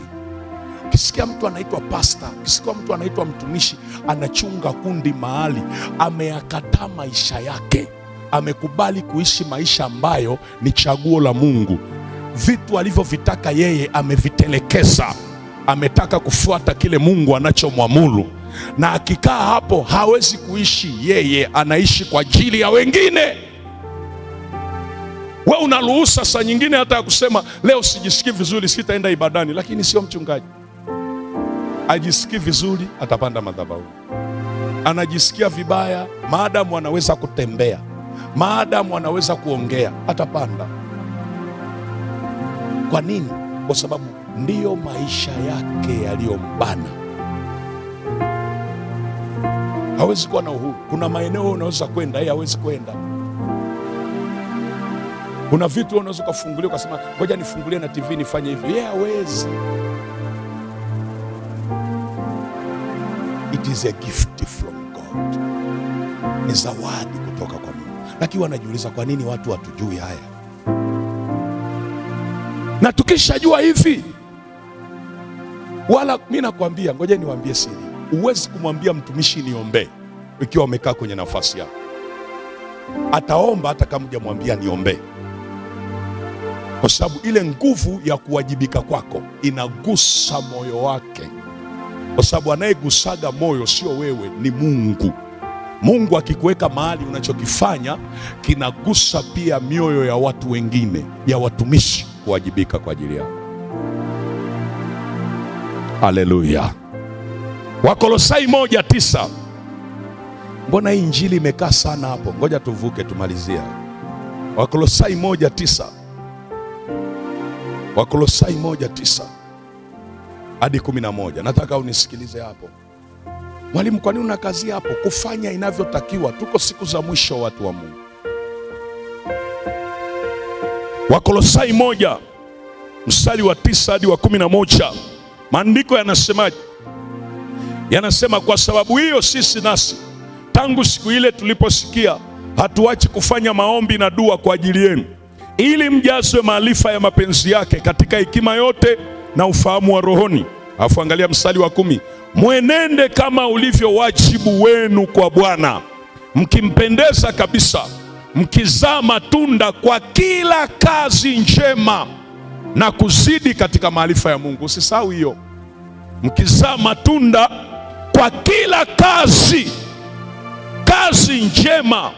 Ukisikia mtu anaitwa pastor, ukisikia mtu anaitwa mtumishi, anachunga kundi mahali, ameyakataa maisha yake, amekubali kuishi maisha ambayo ni chaguo la Mungu. Vitu alivyovitaka yeye amevitelekeza, ametaka kufuata kile Mungu anachomwamuru, na akikaa hapo hawezi kuishi yeye, anaishi kwa ajili ya wengine. Wewe unaruhusa saa nyingine hata kusema leo sijisikii vizuri, sitaenda ibadani, lakini sio mchungaji. Ajisikii vizuri, atapanda madhabahu. Anajisikia vibaya, maadamu anaweza kutembea, maadamu anaweza kuongea, atapanda. Kwa nini? Kwa sababu ndiyo maisha yake yaliyombana. Hawezi kuwa na uhuru. Kuna maeneo unaweza kwenda, yeye hawezi kwenda. Kuna vitu unaweza kufungulia ukasema ngoja nifungulie na TV nifanye hivyo, yeye hawezi. It is a gift from God. Ni zawadi kutoka kwa Mungu. Lakini wanajiuliza kwa nini watu hatujui haya? Na tukishajua hivi, wala mimi nakwambia, ngoja niwaambie siri. Uwezi kumwambia mtumishi niombe ikiwa umekaa kwenye nafasi yako. Ataomba hata kama hujamwambia niombe. Kwa sababu ile nguvu ya kuwajibika kwako inagusa moyo wake. Kwa sababu anayegusaga moyo sio wewe, ni Mungu. Mungu akikuweka mahali, unachokifanya kinagusa pia mioyo ya watu wengine, ya watumishi kuwajibika kwa ajili yao. Haleluya. Wakolosai 1:9. Mbona hii injili imekaa sana hapo? Ngoja tuvuke tumalizia. Wakolosai 1:9. Wakolosai 1:9 hadi 11. Nataka unisikilize hapo. Mwalimu, kwa nini unakazia hapo? Kufanya inavyotakiwa. Tuko siku za mwisho, watu wa Mungu. Wakolosai 1 mstari wa 9 hadi wa 11. Maandiko yanasemaje? Yanasema, kwa sababu hiyo sisi nasi tangu siku ile tuliposikia hatuachi kufanya maombi na dua kwa ajili yenu, ili mjazwe maarifa ya mapenzi yake katika hekima yote na ufahamu wa rohoni. Alafu angalia mstari wa 10. Mwenende kama ulivyo wajibu wenu kwa Bwana, mkimpendeza kabisa, mkizaa matunda kwa kila kazi njema na kuzidi katika maarifa ya Mungu. Usisahau hiyo. Mkizaa matunda kwa kila kazi njema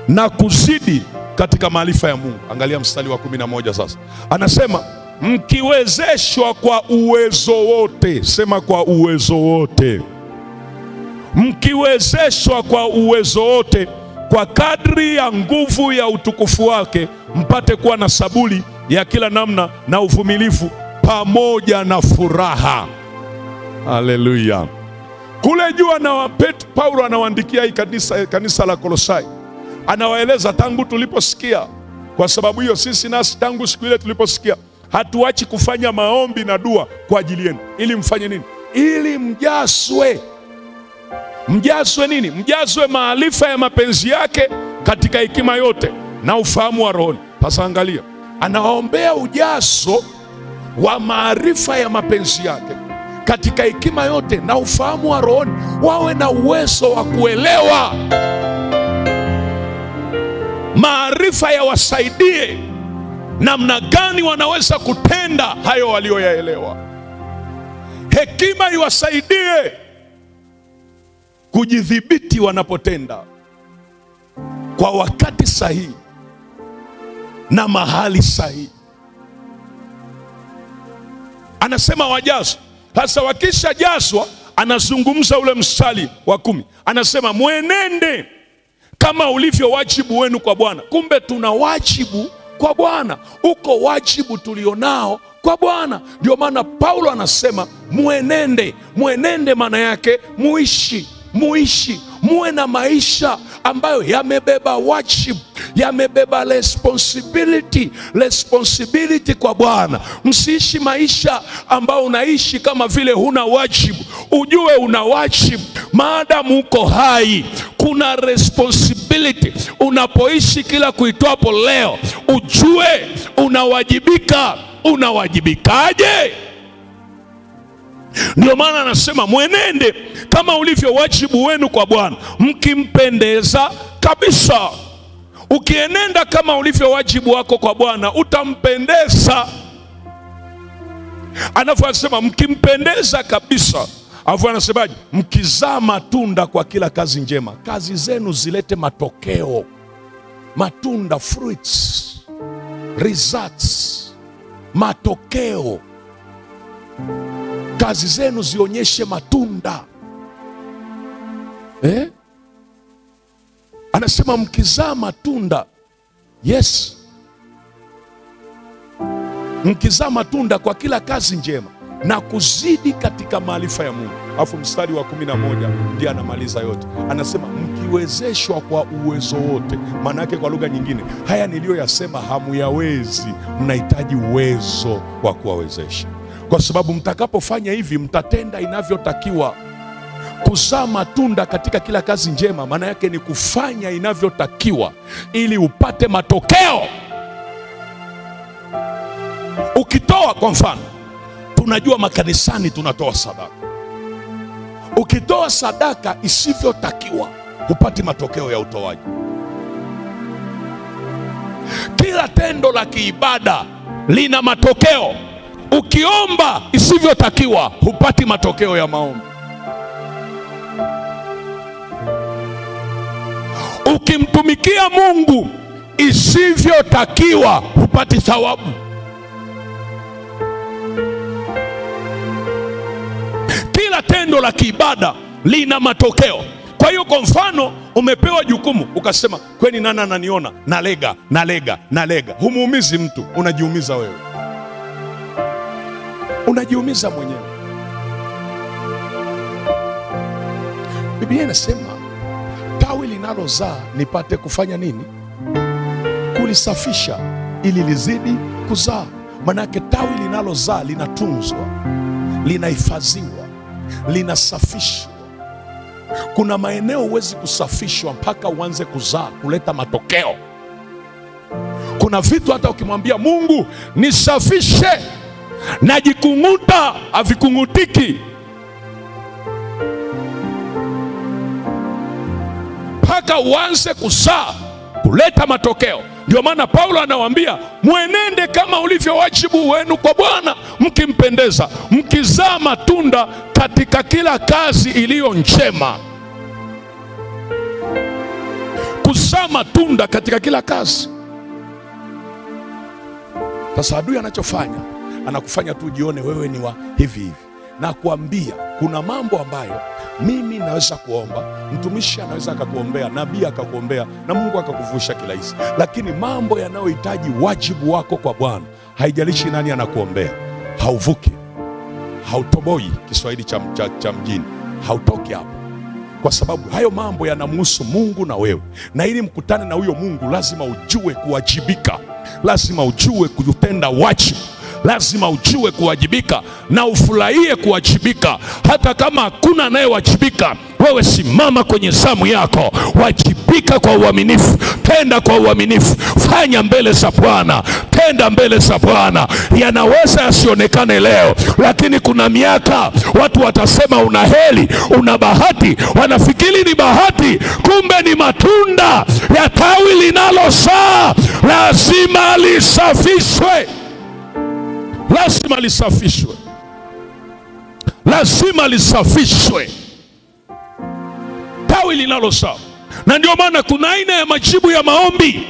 na kuzidi katika maarifa ya Mungu. Angalia mstari wa 11 sasa. Anasema mkiwezeshwa kwa uwezo wote. Sema kwa uwezo wote. Mkiwezeshwa kwa uwezo wote, kwa kadri ya nguvu ya utukufu wake, mpate kuwa na saburi ya kila namna na uvumilivu pamoja na furaha. Haleluya. Kule juu Paulo anawaandikia hii kanisa la Kolosai. Anawaeleza tangu tuliposikia. Kwa sababu hiyo sisi nasi tangu siku ile tuliposikia hatuachi kufanya maombi na dua kwa ajili yenu. Ili mfanye nini? Ili mjazwe. Mjazwe nini? Mjazwe maarifa ya mapenzi yake katika hekima yote na ufahamu wa rohoni. Sasa angalia, anawaombea ujazo wa maarifa ya mapenzi yake katika hekima yote na ufahamu wa rohoni. Wawe na uwezo wa kuelewa. Maarifa yawasaidie namna gani wanaweza kutenda hayo walioyaelewa. Hekima iwasaidie kujidhibiti wanapotenda kwa wakati sahihi na mahali sahihi. Anasema wajazwe. Sasa wakisha jazwa, anazungumza ule mstari wa 10. Anasema mwenende kama ulivyo wajibu wenu kwa Bwana. Kumbe tuna wajibu kwa Bwana. Uko wajibu tulionao kwa Bwana. Ndio maana Paulo anasema mwenende. Mwenende maana yake muishi. Muwe na maisha ambayo yamebeba wajibu, yamebeba responsibility kwa Bwana. Msiishi maisha ambao unaishi kama vile huna wajibu. Ujue una wajibu. Maadamu uko hai, kuna responsibility. Unapoishi kila kuitwapo leo, ujue unawajibika. Unawajibikaje? Ndio maana anasema mwenende kama ulivyo wajibu wenu kwa Bwana, mkimpendeza kabisa. Ukienenda kama ulivyo wajibu wako kwa Bwana, utampendeza. Anasema mkimpendeza kabisa. Alafu anasemaje? Mkizaa matunda kwa kila kazi njema. Kazi zenu zilete matokeo. Matunda, fruits, results, matokeo. Kazi zenu zionyeshe matunda. Anasema mkizaa matunda. Yes. Mkizaa matunda kwa kila kazi njema na kuzidi katika maarifa ya Mungu. Alafu mstari wa 11 ndiye anamaliza yote. Anasema mkiwezeshwa kwa uwezo wote. Maana yake kwa lugha nyingine, haya niliyoyasema hamuyawezi, mnahitaji uwezo wa kuwawezesha. Kwa sababu mtakapofanya hivi, mtatenda inavyotakiwa. Kuzaa matunda katika kila kazi njema, maana yake ni kufanya inavyotakiwa ili upate matokeo. Ukitoa, kwa mfano, tunajua makanisani tunatoa sadaka. Ukitoa sadaka isivyotakiwa, hupati matokeo ya utoaji. Kila tendo la kiibada lina matokeo. Ukiomba isivyotakiwa, hupati matokeo ya maombi. Ukimtumikia Mungu isivyotakiwa, hupati thawabu. Kila tendo la kiibada lina matokeo. Kwa hiyo kwa mfano, umepewa jukumu, ukasema kwani nani ananiona? Nalega. Humuumizi mtu, unajiumiza wewe. Unajiumiza mwenyewe. Biblia inasema tawi linalozaa nipate kufanya nini? Kulisafisha ili lizidi kuzaa. Manake tawi linalozaa linatunzwa, linahifadhiwa, linasafishwa. Kuna maeneo huwezi kusafishwa mpaka uanze kuzaa, kuleta matokeo. Kuna vitu hata ukimwambia Mungu nisafishe, najikung'uta, havikung'utiki mpaka uanze kuzaa, kuleta matokeo. Ndio maana Paulo anawaambia mwenende kama ulivyo wajibu wenu kwa Bwana, mkimpendeza, mkizaa matunda katika kila kazi iliyo njema. Kuzaa matunda katika kila kazi. Sasa adui anachofanya, anakufanya tu jione wewe ni wa hivi. Na kuambia kuna mambo ambayo mimi naweza kuomba, mtumishi anaweza akakuombea, nabii akakuombea, na Mungu akakuvusha kirahisi. Lakini mambo yanayohitaji wajibu wako kwa Bwana, haijalishi nani anakuombea, hauvuki, hautoboi, Kiswahili cha mjini, hautoki hapo. Kwa sababu hayo mambo yanamhusu Mungu na wewe. Na ili mkutane na huyo Mungu, lazima ujue kuwajibika. Lazima ujue kutenda wajibu. Lazima ujue kuwajibika na ufurahie kuwajibika. Hata kama hakuna anayewajibika, wewe simama kwenye zamu yako, wajibika kwa uaminifu, tenda kwa uaminifu, fanya mbele za Bwana, tenda mbele za Bwana. Yanaweza yasionekane leo, lakini kuna miaka watu watasema una heri, una bahati. Wanafikiri ni bahati, kumbe ni matunda ya tawi linalozaa. Lazima lisafishwe. Lazima lisafishwe. Lazima lisafishwe tawi linalozaa. Na ndio maana kuna aina ya majibu ya maombi.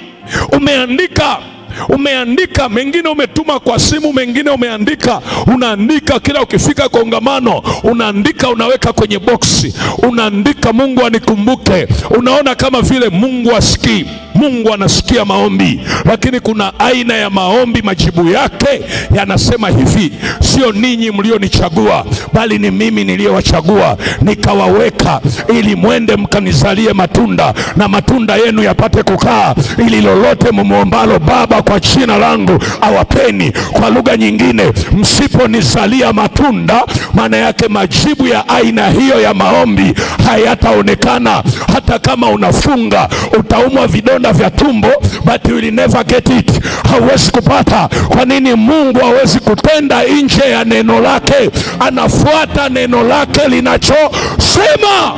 Umeandika, mengine umetuma kwa simu, mengine umeandika, unaandika kila ukifika kongamano, unaandika, unaweka kwenye boksi, unaandika Mungu anikumbuke. Unaona kama vile Mungu asikii. Mungu anasikia maombi, lakini kuna aina ya maombi majibu yake yanasema hivi: sio ninyi mlionichagua, bali ni mimi niliyewachagua nikawaweka ili mwende mkanizalie matunda, na matunda yenu yapate kukaa, ili lolote mmuombalo Baba kwa jina langu awapeni. Kwa lugha nyingine, msiponizalia matunda, maana yake majibu ya aina hiyo ya maombi hayataonekana. Hata kama unafunga, utaumwa vidonda vya tumbo, but you will never get it. Hauwezi kupata. Kwa nini? Mungu hawezi kutenda nje ya neno lake, anafuata neno lake linachosema.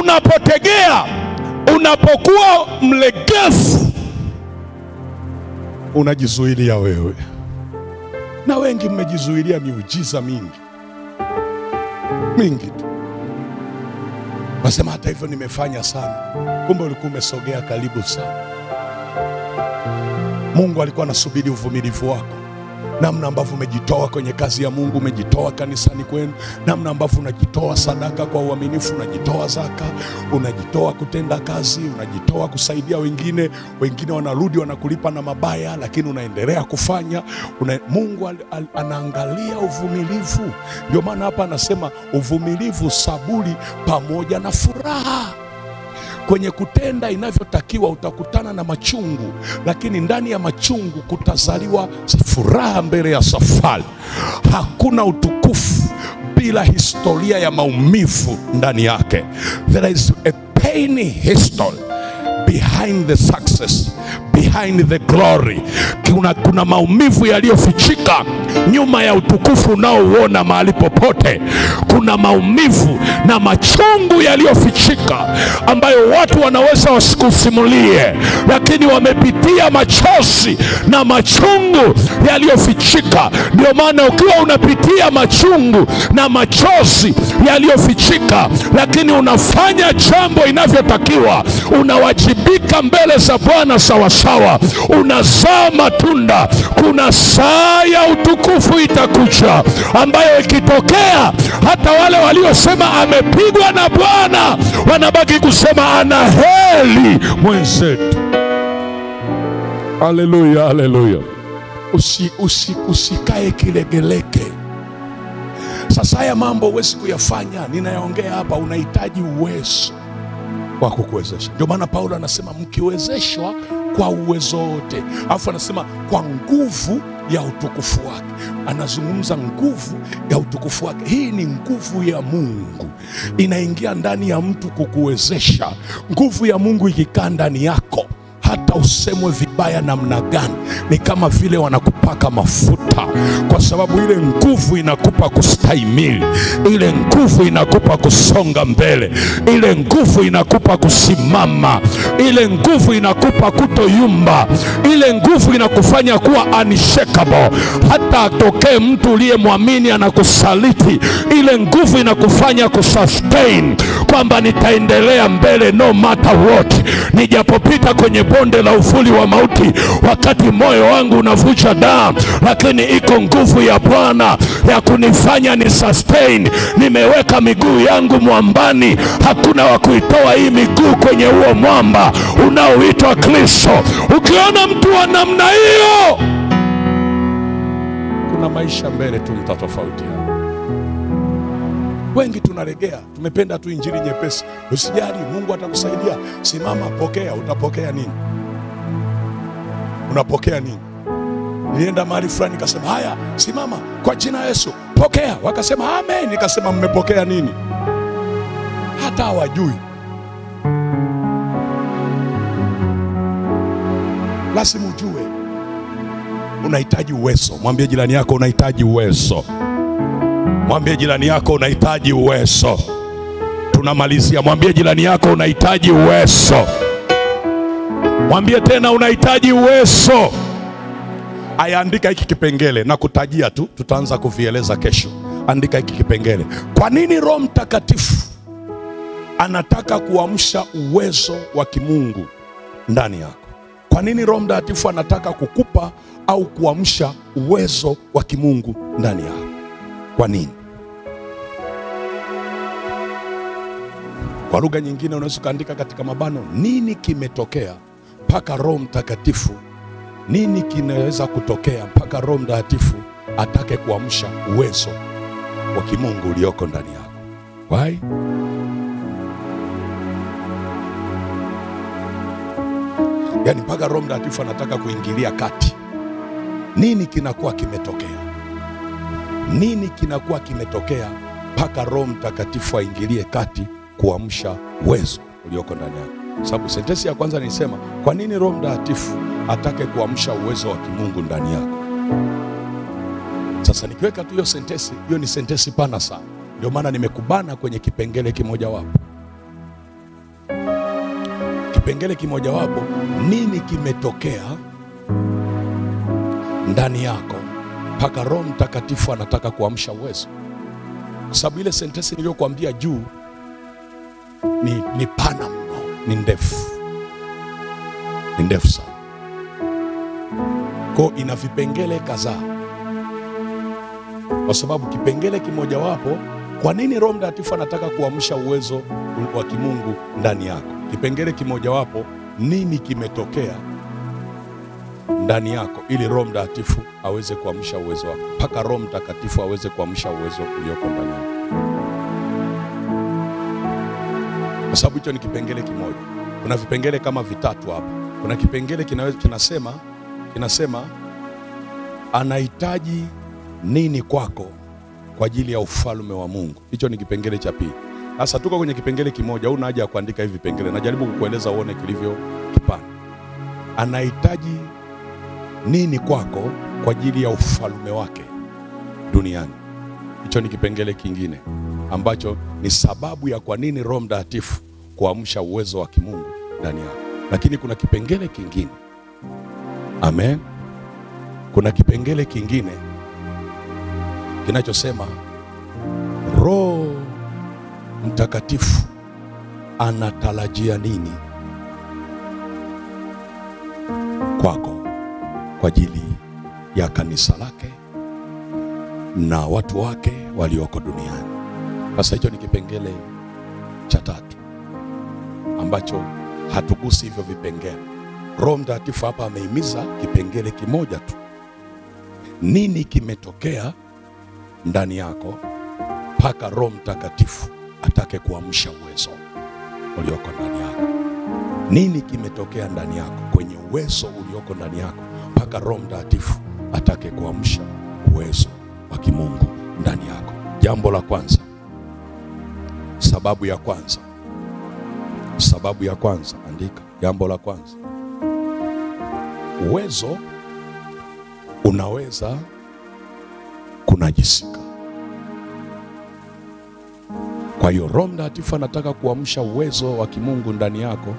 Unapotegea, unapokuwa mlegevu, unajizuilia wewe. Na wengi mmejizuilia miujiza mingi tu. Wasema hata hivyo nimefanya sana, kumbe ulikuwa umesogea karibu sana. Mungu alikuwa anasubiri uvumilivu wako. Namna ambavyo umejitoa kwenye kazi ya Mungu, umejitoa kanisani kwenu, namna ambavyo unajitoa sadaka kwa uaminifu, unajitoa zaka, unajitoa kutenda kazi, unajitoa kusaidia wengine. Wengine wanarudi wanakulipa na mabaya, lakini unaendelea kufanya. Mungu anaangalia uvumilivu. Ndio maana hapa anasema uvumilivu, saburi pamoja na furaha. Kwenye kutenda inavyotakiwa utakutana na machungu, lakini ndani ya machungu kutazaliwa furaha mbele ya safari. Hakuna utukufu bila historia ya maumivu ndani yake. There is a pain history behind the success, behind the glory. Kuna maumivu yaliyofichika nyuma ya utukufu unaouona mahali popote. Kuna maumivu na machungu yaliyofichika ambayo watu wanaweza wasikusimulie, lakini wamepitia machozi na machungu yaliyofichika. Ndio maana ukiwa unapitia machungu na machozi yaliyofichika, lakini unafanya jambo inavyotakiwa, unawajibika mbele za Bwana sawasawa, unazaa matunda, kuna saa ya utukufu itakuja, ambayo ikitokea hata wale waliosema amepigwa na Bwana wanabaki kusema ana heri mwenzetu. Haleluya, haleluya. Usikae kilegeleke. Sasa haya mambo huwezi kuyafanya ninayaongea hapa, unahitaji uwezo wa kukuwezesha. Ndio maana Paulo anasema mkiwezeshwa kwa uwezo wote, alafu anasema kwa nguvu ya utukufu wake. Anazungumza nguvu ya utukufu wake. Hii ni nguvu ya Mungu inaingia ndani ya mtu kukuwezesha. Nguvu ya Mungu ikikaa ndani yako, hata usemwe vibaya namna gani, ni kama vile wanakupaka mafuta, kwa sababu ile nguvu inakupa kustahimili, ile nguvu inakupa kusonga mbele, ile nguvu inakupa kusimama, ile nguvu inakupa kutoyumba, ile nguvu inakufanya kuwa unshakable. Hata atokee mtu uliyemwamini anakusaliti, ile nguvu inakufanya kusustain kwamba nitaendelea mbele no matter what. Nijapopita kwenye bonde la uvuli wa mauti, wakati moyo wangu unavuja damu, lakini iko nguvu ya Bwana ya kunifanya ni sustain. Nimeweka miguu yangu mwambani, hakuna wa kuitoa hii miguu kwenye huo mwamba unaoitwa Kristo. Ukiona mtu wa namna hiyo, kuna maisha mbele tu mtatofautiana. Wengi tunaregea, tumependa tu injili nyepesi. Usijali, Mungu atakusaidia. Simama, pokea. Utapokea nini? Unapokea nini? Nilienda mahali fulani nikasema, haya, simama kwa jina Yesu, pokea. Wakasema amen. Nikasema mmepokea nini? Hata hawajui. Lazima ujue unahitaji uwezo. Mwambie jirani yako unahitaji uwezo. Mwambie jirani yako unahitaji uwezo. Tunamalizia. Mwambie jirani yako unahitaji uwezo. Mwambie tena unahitaji uwezo. Ayaandika hiki kipengele na kutajia tu, tutaanza kuvieleza kesho. Andika hiki kipengele. Kwa nini Roho Mtakatifu anataka kuamsha uwezo wa kimungu ndani yako? Kwa nini Roho Mtakatifu anataka kukupa au kuamsha uwezo wa kimungu ndani yako? Kwa nini? Kwa lugha nyingine unaweza kuandika katika mabano, nini kimetokea mpaka Roho Mtakatifu, nini kinaweza kutokea mpaka Roho Mtakatifu atake kuamsha uwezo wa kimungu ulioko ndani yako. Why? Yani mpaka Roho Mtakatifu anataka kuingilia kati. Nini kinakuwa kimetokea? Nini kinakuwa kimetokea mpaka Roho Mtakatifu aingilie kati kuamsha uwezo ulioko ndani yako? Sababu sentensi ya kwanza nilisema, kwa nini Roho Mtakatifu atake kuamsha uwezo wa kimungu ndani yako? Sasa nikiweka tu hiyo sentensi, hiyo ni sentensi pana sana. Ndio maana nimekubana kwenye kipengele kimoja wapo. Kipengele kimoja wapo, nini kimetokea ndani yako mpaka Roho Mtakatifu anataka kuamsha uwezo? Kwa sababu ile sentensi niliyokuambia juu ni pana mno, ni ndefu. Ni ndefu sana. Kwa ina vipengele kadhaa. Kwa sababu kipengele kimoja wapo, kwa nini Roho Mtakatifu anataka kuamsha uwezo wa kimungu ndani yako? Kipengele kimoja wapo, nini kimetokea ndani yako ili Roho Mtakatifu aweze kuamsha uwezo wako, mpaka Roho Mtakatifu aweze kuamsha uwezo ulioko ndani yako. Kwa sababu hicho ni kipengele kimoja. Kuna vipengele kama vitatu hapa. Kuna kipengele kinasema anahitaji nini kwako kwa ajili ya ufalme wa Mungu. Hicho ni kipengele cha pili. Sasa tuko kwenye kipengele kimoja, una haja ya kuandika hivi vipengele. Najaribu kukueleza uone kilivyo kipana. Anahitaji nini kwako kwa ajili ya ufalme wake duniani. Hicho ni kipengele kingine ambacho ni sababu ya kwa nini Roho Mtakatifu kuamsha uwezo wa kimungu ndani yako. Lakini kuna kipengele kingine. Amen. Kuna kipengele kingine kinachosema Roho Mtakatifu anatarajia nini kwako kwa ajili ya kanisa lake na watu wake walioko duniani. Sasa hicho ni kipengele cha tatu ambacho hatugusi hivyo vipengele. Roho Mtakatifu hapa amehimiza kipengele kimoja tu. Nini kimetokea ndani yako mpaka Roho Mtakatifu atake kuamsha uwezo ulioko ndani yako? Nini kimetokea ndani yako, kwenye uwezo ulioko ndani yako, mpaka Roho Mtakatifu atake kuamsha uwezo wa kimungu ndani yako? Jambo la kwanza, sababu ya kwanza, andika. Jambo la kwanza, uwezo unaweza kunajisika. Kwa hiyo Roho Mtakatifu anataka kuamsha uwezo wa kimungu ndani yako,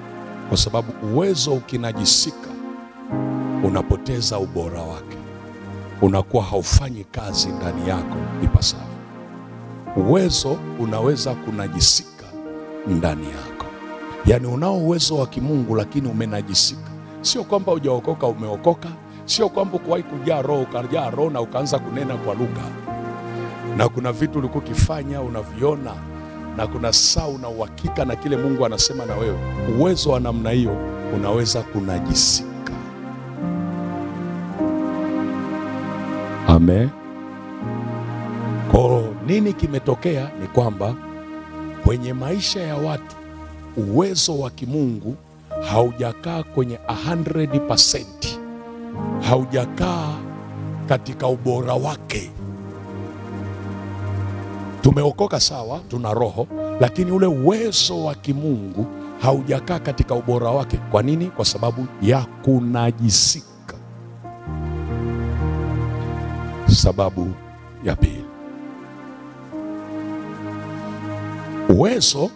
kwa sababu uwezo ukinajisika unapoteza ubora wake, unakuwa haufanyi kazi ndani yako ipasavyo. Uwezo unaweza kunajisika ndani yako. Yaani unao uwezo wa kimungu lakini umenajisika. Sio kwamba hujaokoka, umeokoka. Sio kwamba kuwahi kujaa Roho, ukajaa Roho na ukaanza kunena kwa lugha. Na kuna vitu ulikuwa ukifanya unaviona, na kuna saa una uhakika na kile Mungu anasema na wewe. Uwezo wa namna hiyo unaweza kunajisika. Amen. Kwa nini kimetokea ni kwamba kwenye maisha ya watu uwezo wa kimungu haujakaa kwenye 100%. Haujakaa katika ubora wake. Tumeokoka sawa, tuna roho, lakini ule uwezo wa kimungu haujakaa katika ubora wake. Kwa nini? Kwa sababu ya kunajisika. Sababu ya pili, uwezo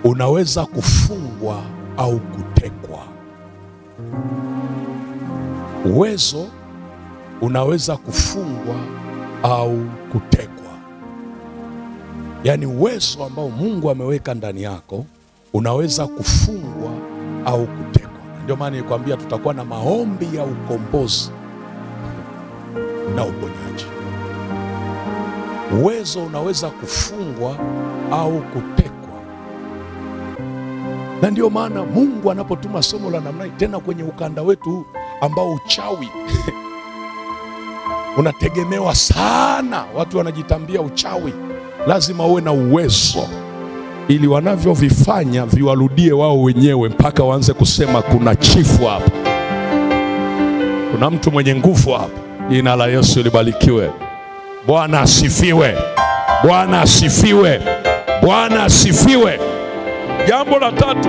unaweza kufungwa au kutekwa. Uwezo unaweza kufungwa au kutekwa. Yaani uwezo ambao Mungu ameweka ndani yako unaweza kufungwa au kutekwa. Ndio maana nilikwambia tutakuwa na maombi ya ukombozi na uponyaji. Uwezo unaweza kufungwa au kutekwa Na ndio maana Mungu anapotuma somo la namna hii, tena kwenye ukanda wetu huu ambao uchawi unategemewa sana, watu wanajitambia uchawi, lazima uwe na uwezo ili wanavyovifanya viwarudie wao wenyewe, mpaka waanze kusema kuna chifu hapa, kuna mtu mwenye nguvu hapa. Jina la Yesu libarikiwe. Bwana asifiwe. Bwana asifiwe. Bwana asifiwe. Jambo la tatu,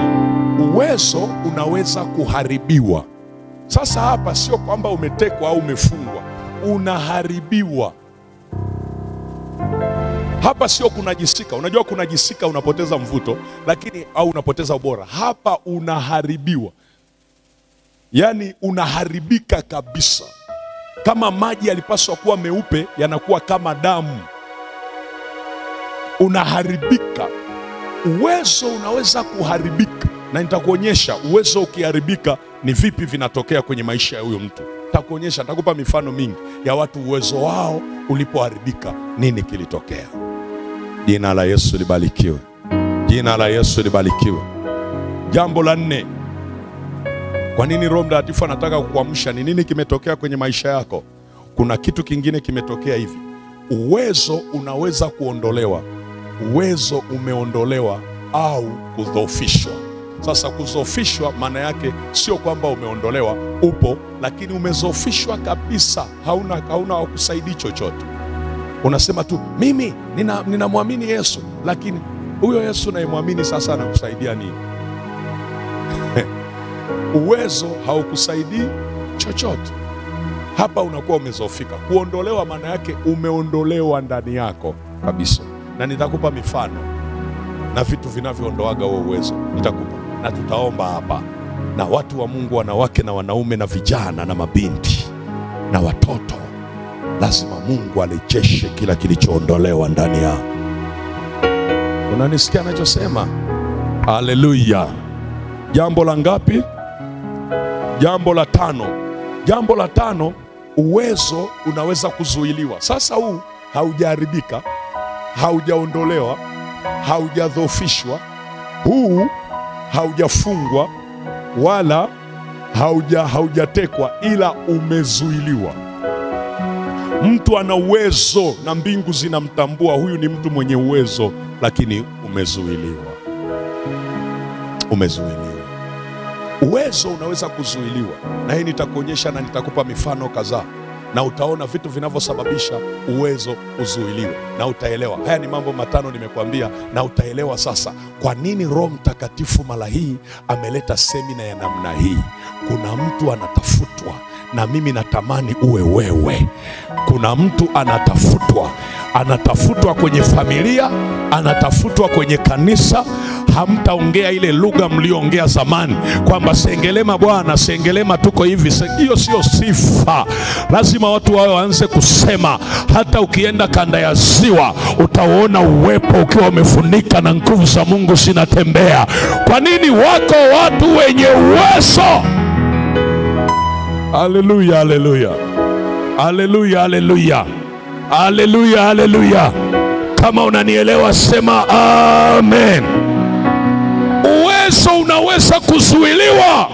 uwezo unaweza kuharibiwa. Sasa hapa sio kwamba umetekwa au umefungwa, unaharibiwa. Hapa sio kunajisika. Unajua kunajisika unapoteza mvuto, lakini au unapoteza ubora. Hapa unaharibiwa. Yaani unaharibika kabisa. Kama maji yalipaswa kuwa meupe, yanakuwa kama damu. Unaharibika. Uwezo unaweza kuharibika, na nitakuonyesha uwezo ukiharibika ni vipi vinatokea kwenye maisha ya huyo mtu. Nitakuonyesha, nitakupa mifano mingi ya watu uwezo wao ulipoharibika, nini kilitokea. Jina la Yesu libarikiwe. Jina la Yesu libarikiwe. Jambo la 4, kwa nini Roho Mtakatifu anataka kukuamsha? Ni nini kimetokea kwenye maisha yako? Kuna kitu kingine kimetokea hivi. Uwezo unaweza kuondolewa. Uwezo umeondolewa au kudhoofishwa. Sasa kudhoofishwa maana yake sio kwamba umeondolewa, upo, lakini umedhoofishwa kabisa. Hauna kukusaidia chochote. Unasema tu mimi ninamwamini Yesu, lakini huyo Yesu nayemwamini sasa anakusaidia nini? Uwezo haukusaidii chochote. Hapa unakuwa umedhoofika. Kuondolewa maana yake umeondolewa ndani yako kabisa. Na nitakupa mifano na vitu vinavyoondoaga huo uwezo. Nitakupa na tutaomba hapa. Na watu wa Mungu, wanawake na wanaume na vijana na mabinti na watoto, lazima Mungu arejeshe kila kilichoondolewa ndani yao. Unanisikia anachosema? Haleluya. Jambo la ngapi? Jambo la 5. Jambo la 5, uwezo unaweza kuzuiliwa. Sasa huu haujaharibika, haujaondolewa, haujadhoofishwa, huu haujafungwa wala haujatekwa, ila umezuiliwa. Mtu ana uwezo na mbingu zinamtambua, huyu ni mtu mwenye uwezo, lakini umezuiliwa. Umezuiliwa. Uwezo unaweza kuzuiliwa, na hii nitakuonyesha na nitakupa mifano kadhaa, na utaona vitu vinavyosababisha uwezo uzuiliwe, na utaelewa. Haya ni mambo 5 nimekuambia, na utaelewa sasa kwa nini Roho Mtakatifu mara hii ameleta semina ya namna hii. Kuna mtu anatafutwa, na mimi natamani uwe wewe. Kuna mtu anatafutwa kwenye familia, anatafutwa kwenye kanisa. Hamtaongea ile lugha mlioongea zamani kwamba sengelema bwana, sengelema tuko hivi. Hiyo sio sifa. Lazima watu wao waanze kusema. Hata ukienda kanda ya ziwa utaona uwepo ukiwa umefunika na nguvu za Mungu zinatembea. Kwa nini? Wako watu wenye uwezo. Haleluya, haleluya. Haleluya, haleluya. Haleluya, haleluya. Kama unanielewa sema amen. Uwezo unaweza kuzuiliwa,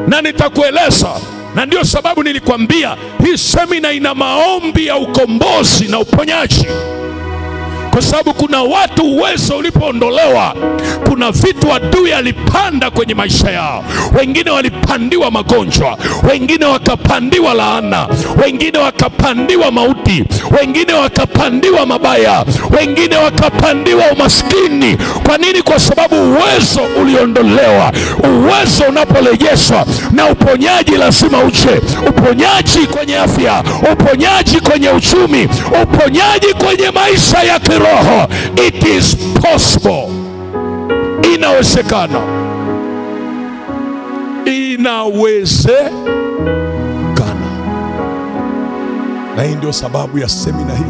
na nitakueleza. Na ndio sababu nilikwambia hii semina ina maombi ya ukombozi na uponyaji. Kwa sababu kuna watu uwezo ulipoondolewa, kuna vitu adui alipanda kwenye maisha yao. Wengine walipandiwa magonjwa, wengine wakapandiwa laana, wengine wakapandiwa mauti, wengine wakapandiwa mabaya, wengine wakapandiwa umaskini. Kwa nini? Kwa sababu uwezo uliondolewa. Uwezo unaporejeshwa, na uponyaji lazima uje. Uponyaji kwenye afya, uponyaji kwenye uchumi, uponyaji kwenye maisha ya kiroho. It is possible. Inawezekana. Inawezekana. Na hii ndio sababu ya semina hii.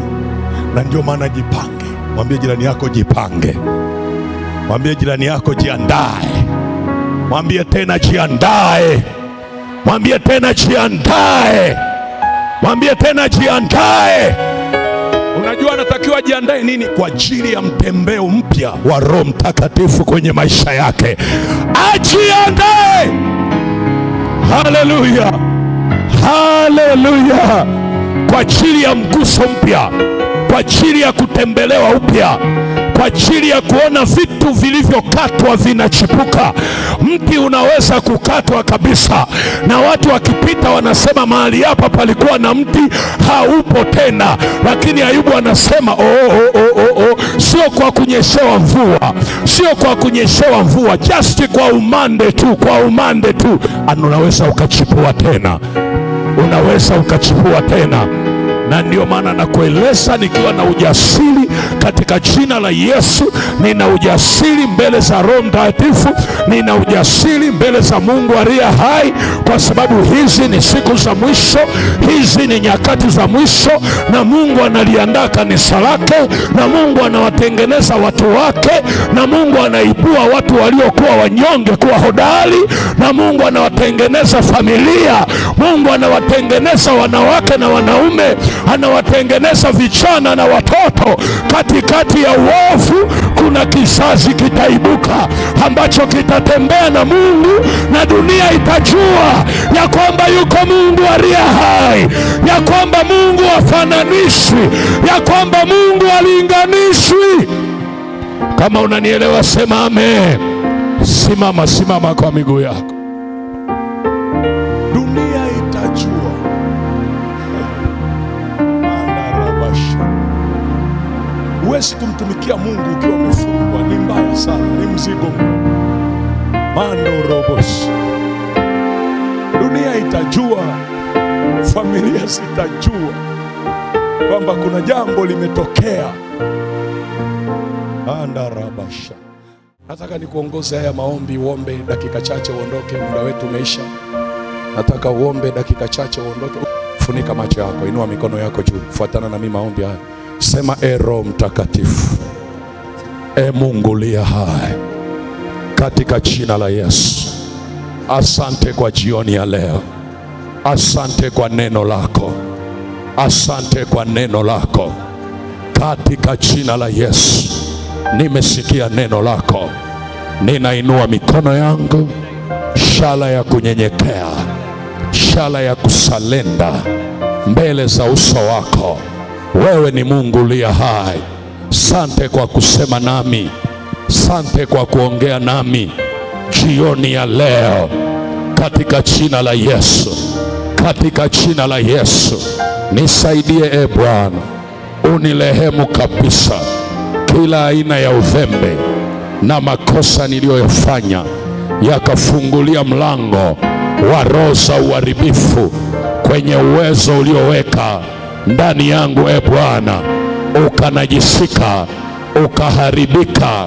Na ndio maana jipange. Mwambie jirani yako jipange. Mwambie jirani yako jiandae. Mwambie tena jiandae. Mwambie tena jiandae. Mwambie tena jiandae. Unajua anatakiwa jiandae nini? Kwa ajili ya mtembeo mpya wa Roho Mtakatifu kwenye maisha yake. Ajiandae. Haleluya, haleluya, kwa ajili ya mguso mpya, kwa ajili ya kutembelewa upya, kwa ajili ya kuona vitu vilivyokatwa vinachipuka. Mti unaweza kukatwa kabisa, na watu wakipita wanasema mahali hapa palikuwa na mti, haupo tena. Lakini Ayubu anasema sio kwa kunyeshewa mvua, sio kwa kunyeshewa mvua, just kwa umande tu, kwa umande tu, unaweza ukachipua tena, unaweza ukachipua tena. Na ndio maana nakueleza nikiwa na ujasiri katika jina la Yesu. Nina ujasiri mbele za Roho Mtakatifu, nina ujasiri mbele za Mungu aliye hai, kwa sababu hizi ni siku za mwisho, hizi ni nyakati za mwisho, na Mungu analiandaa kanisa lake, na Mungu anawatengeneza watu wake, na Mungu anaibua watu waliokuwa wanyonge kuwa hodari, na Mungu anawatengeneza familia, Mungu anawatengeneza wanawake na wanaume, anawatengeneza vijana na watoto. Katikati ya uovu kuna kizazi kitaibuka ambacho kitatembea na Mungu, na dunia itajua ya kwamba yuko Mungu aliye hai, ya kwamba Mungu hafananishwi, ya kwamba Mungu halinganishwi. Kama unanielewa sema amen. Simama, simama kwa miguu yako. Dunia itajua. Huwezi kumtumikia Mungu ukiwa umefungwa, ni mbaya sana, ni mzigo mano robos. Dunia itajua, familia zitajua kwamba kuna jambo limetokea. Andarabasha. Nataka nikuongoze haya maombi, uombe dakika chache uondoke, muda wetu umeisha. Nataka uombe dakika chache uondoke. Funika macho yako, inua mikono yako juu, fuatana na mimi maombi haya. Sema Roho Mtakatifu, Mungu aliye hai, katika jina la Yesu, asante kwa jioni ya leo. Asante kwa neno lako, asante kwa neno lako. Katika jina la Yesu, nimesikia neno lako. Ninainua mikono yangu, shala ya kunyenyekea, shala ya kusalenda mbele za uso wako. Wewe ni Mungu aliye hai. Sante kwa kusema nami, sante kwa kuongea nami jioni ya leo, katika jina la Yesu, katika jina la Yesu. Nisaidie Bwana, unirehemu kabisa kila aina ya udhembe na makosa niliyofanya yakafungulia mlango wa roho za uharibifu kwenye uwezo ulioweka ndani yangu. Bwana, ukanajisika, ukaharibika.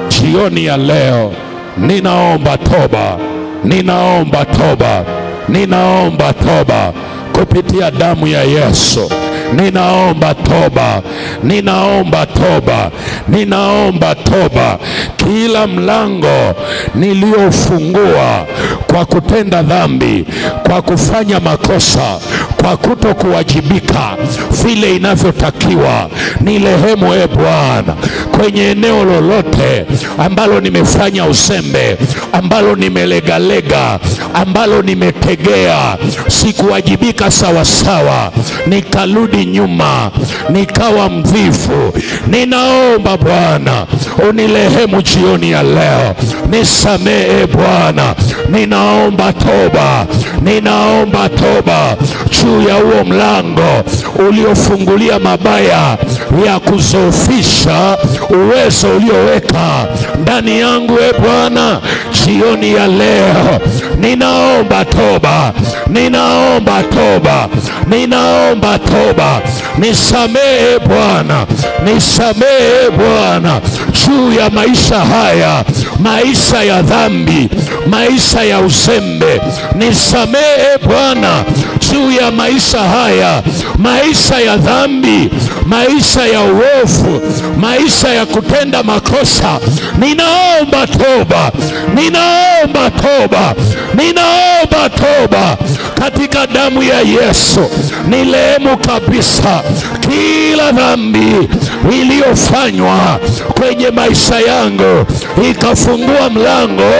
Jioni ya leo ninaomba toba, ninaomba toba, ninaomba toba kupitia damu ya Yesu. Ninaomba toba, ninaomba toba, ninaomba toba. Kila mlango niliofungua kwa kutenda dhambi, kwa kufanya makosa, kwa kutokuwajibika vile inavyotakiwa, nirehemu Bwana. Kwenye eneo lolote ambalo nimefanya uzembe, ambalo nimelegalega, ambalo nimetegea, sikuwajibika sawa sawa, nikarudi nyuma, nikawa mvivu, ninaomba Bwana unirehemu jioni ya leo. Nisamehe Bwana, ninaomba toba, ninaomba toba juu ya huo mlango uliofungulia mabaya ya kuzofisha uwezo ulioweka ndani yangu. Bwana, jioni ya leo ninaomba toba, ninaomba toba, ninaomba toba. Nisamehe Bwana, nisamehe Bwana juu ya maisha haya, maisha ya dhambi, maisha ya uzembe. Nisamehe Bwana juu ya maisha haya, maisha ya dhambi, maisha ya uovu, maisha ya kutenda makosa. Ninaomba toba, ninaomba ninaomba toba, ninaomba toba katika damu ya Yesu. Nilehemu kabisa kila dhambi iliyofanywa kwenye maisha yangu, ikafungua mlango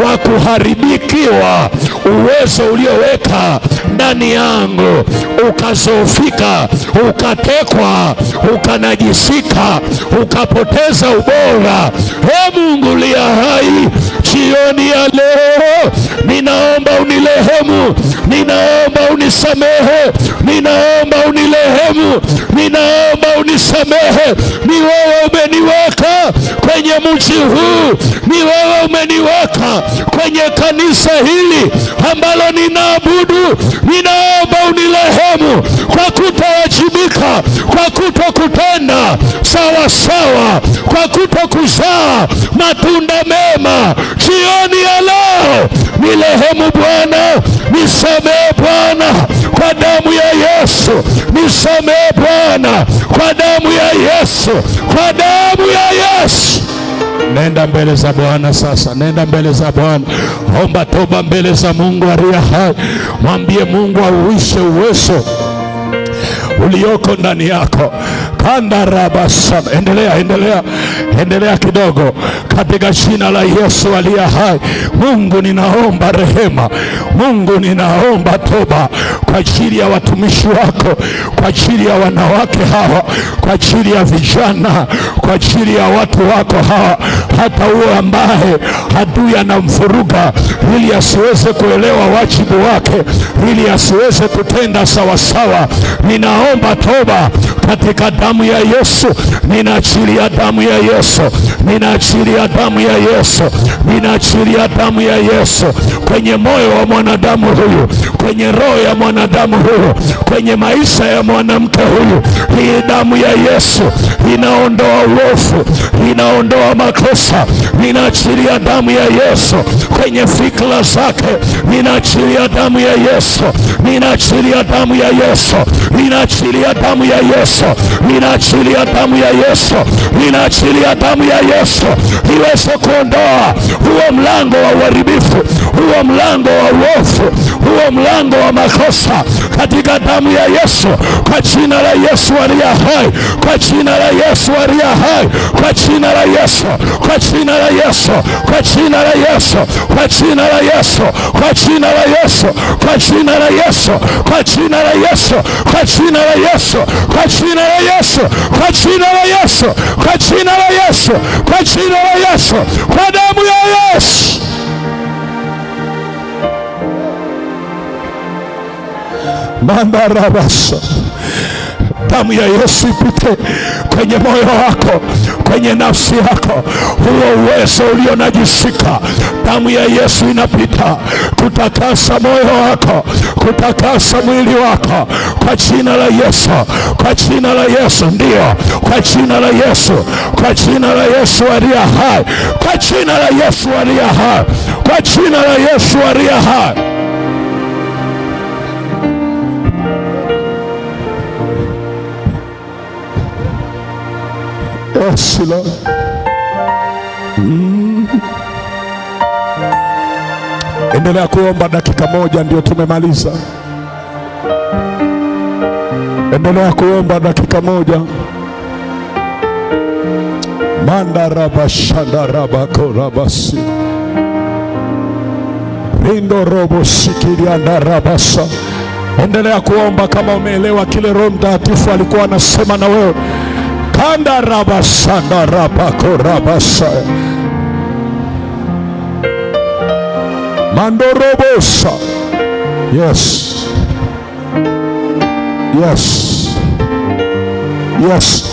wa kuharibikiwa. Uwezo ulioweka ndani yangu ukazofika, ukatekwa, ukanajisika, ukapoteza ubora. Mungu liya hai, jioni ya leo ninaomba unilehemu, ninaomba unisamehe, ninaomba unilehemu, ninaomba unisamehe. Ni wewe umeniweka kwenye mji huu, ni wewe umeniweka kwenye kanisa hili ambalo ninaabudu. Ninaomba unilehemu kwa kutowajibika, kwa kutokutenda sawa sawa, kwa kutokuzaa matunda mema. Jioni ya leo nilehemu Bwana, nisamehe Bwana kwa damu ya Yesu, nisamehe Bwana kwa damu ya Yesu, kwa damu ya Yesu. Nenda mbele za Bwana sasa, nenda mbele za Bwana, omba toba mbele za Mungu aliye hai. Mwambie Mungu auishe uwezo ulioko ndani yako. Kanda rabasa. Endelea kidogo. Katika jina la Yesu aliye hai, Mungu ninaomba rehema, Mungu ninaomba toba kwa ajili ya watumishi wako, kwa ajili ya wanawake hawa, kwa ajili ya vijana, kwa ajili ya watu wako hawa, hata huyo ambaye adui anamfuruga ili asiweze kuelewa wajibu wake, ili asiweze kutenda sawa sawa. Ninaomba toba katika damu ya Yesu. Ninaachilia damu ya Yesu, ninaachilia damu ya Yesu, ninaachilia damu ya Yesu kwenye moyo wa mwanadamu huyu, kwenye roho ya mwanadamu huyu, kwenye maisha ya mwanamke huyu. Hii damu ya Yesu inaondoa uovu, inaondoa makosa. Ninaachilia damu ya Yesu kwenye fikra zake, ninaachilia damu ya Yesu, ninaachilia damu ya Yesu, ninaachilia damu ya Yesu, ninaachilia damu ya Yesu, ninaachilia damu ya Yesu iweze kuondoa huo mlango wa uharibifu, huo mlango wa uovu, huo mlango wa makosa, katika damu ya Yesu, kwa jina la Yesu aliye hai, kwa jina la Yesu aliye hai, kwa jina la Yesu, kwa jina la Yesu, kwa jina la Yesu, kwa jina la Yesu, kwa jina la Yesu, kwa jina la Yesu, kwa jina la Yesu, kwa jina la Yesu, kwa jina la Yesu, kwa jina la Yesu, kwa jina la Yesu, kwa jina la Yesu, kwa damu ya Yesu. Mandarabasa. Damu ya Yesu ipite kwenye moyo wako, kwenye nafsi yako, huo uwezo ulionajisika. Damu ya Yesu inapita kutakasa moyo wako, kutakasa mwili wako, kwa jina la Yesu, kwa jina la Yesu. Ndio, kwa jina la Yesu, kwa jina la Yesu aliye hai, kwa jina la Yesu aliye hai, kwa jina la Yesu aliye hai. Yes, Lord. Endelea kuomba dakika moja, ndio tumemaliza. Endelea kuomba dakika moja. Mandaraba shandaraba korabasi. Rindo robo sikiria ndarabasa. Endelea kuomba kama umeelewa kile Roho Mtakatifu alikuwa anasema na wewe. Kanda rabasanda rabako rabasa. Mandorobosa. Yes. Yes. Yes.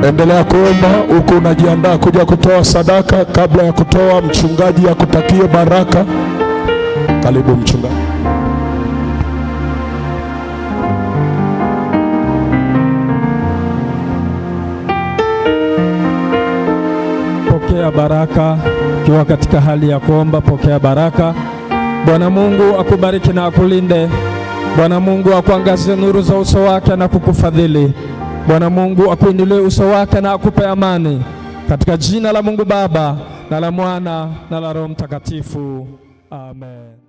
Endelea kuomba huku unajiandaa kuja kutoa sadaka. Kabla ya kutoa, mchungaji akutakie baraka. Karibu mchungaji. Pokea baraka. Kiwa katika hali ya kuomba, pokea baraka. Bwana Mungu akubariki na akulinde. Bwana Mungu akuangazie nuru za uso wake na kukufadhili. Bwana Mungu akuinulie uso wake na akupe amani, katika jina la Mungu Baba na la Mwana na la Roho Mtakatifu. Amen.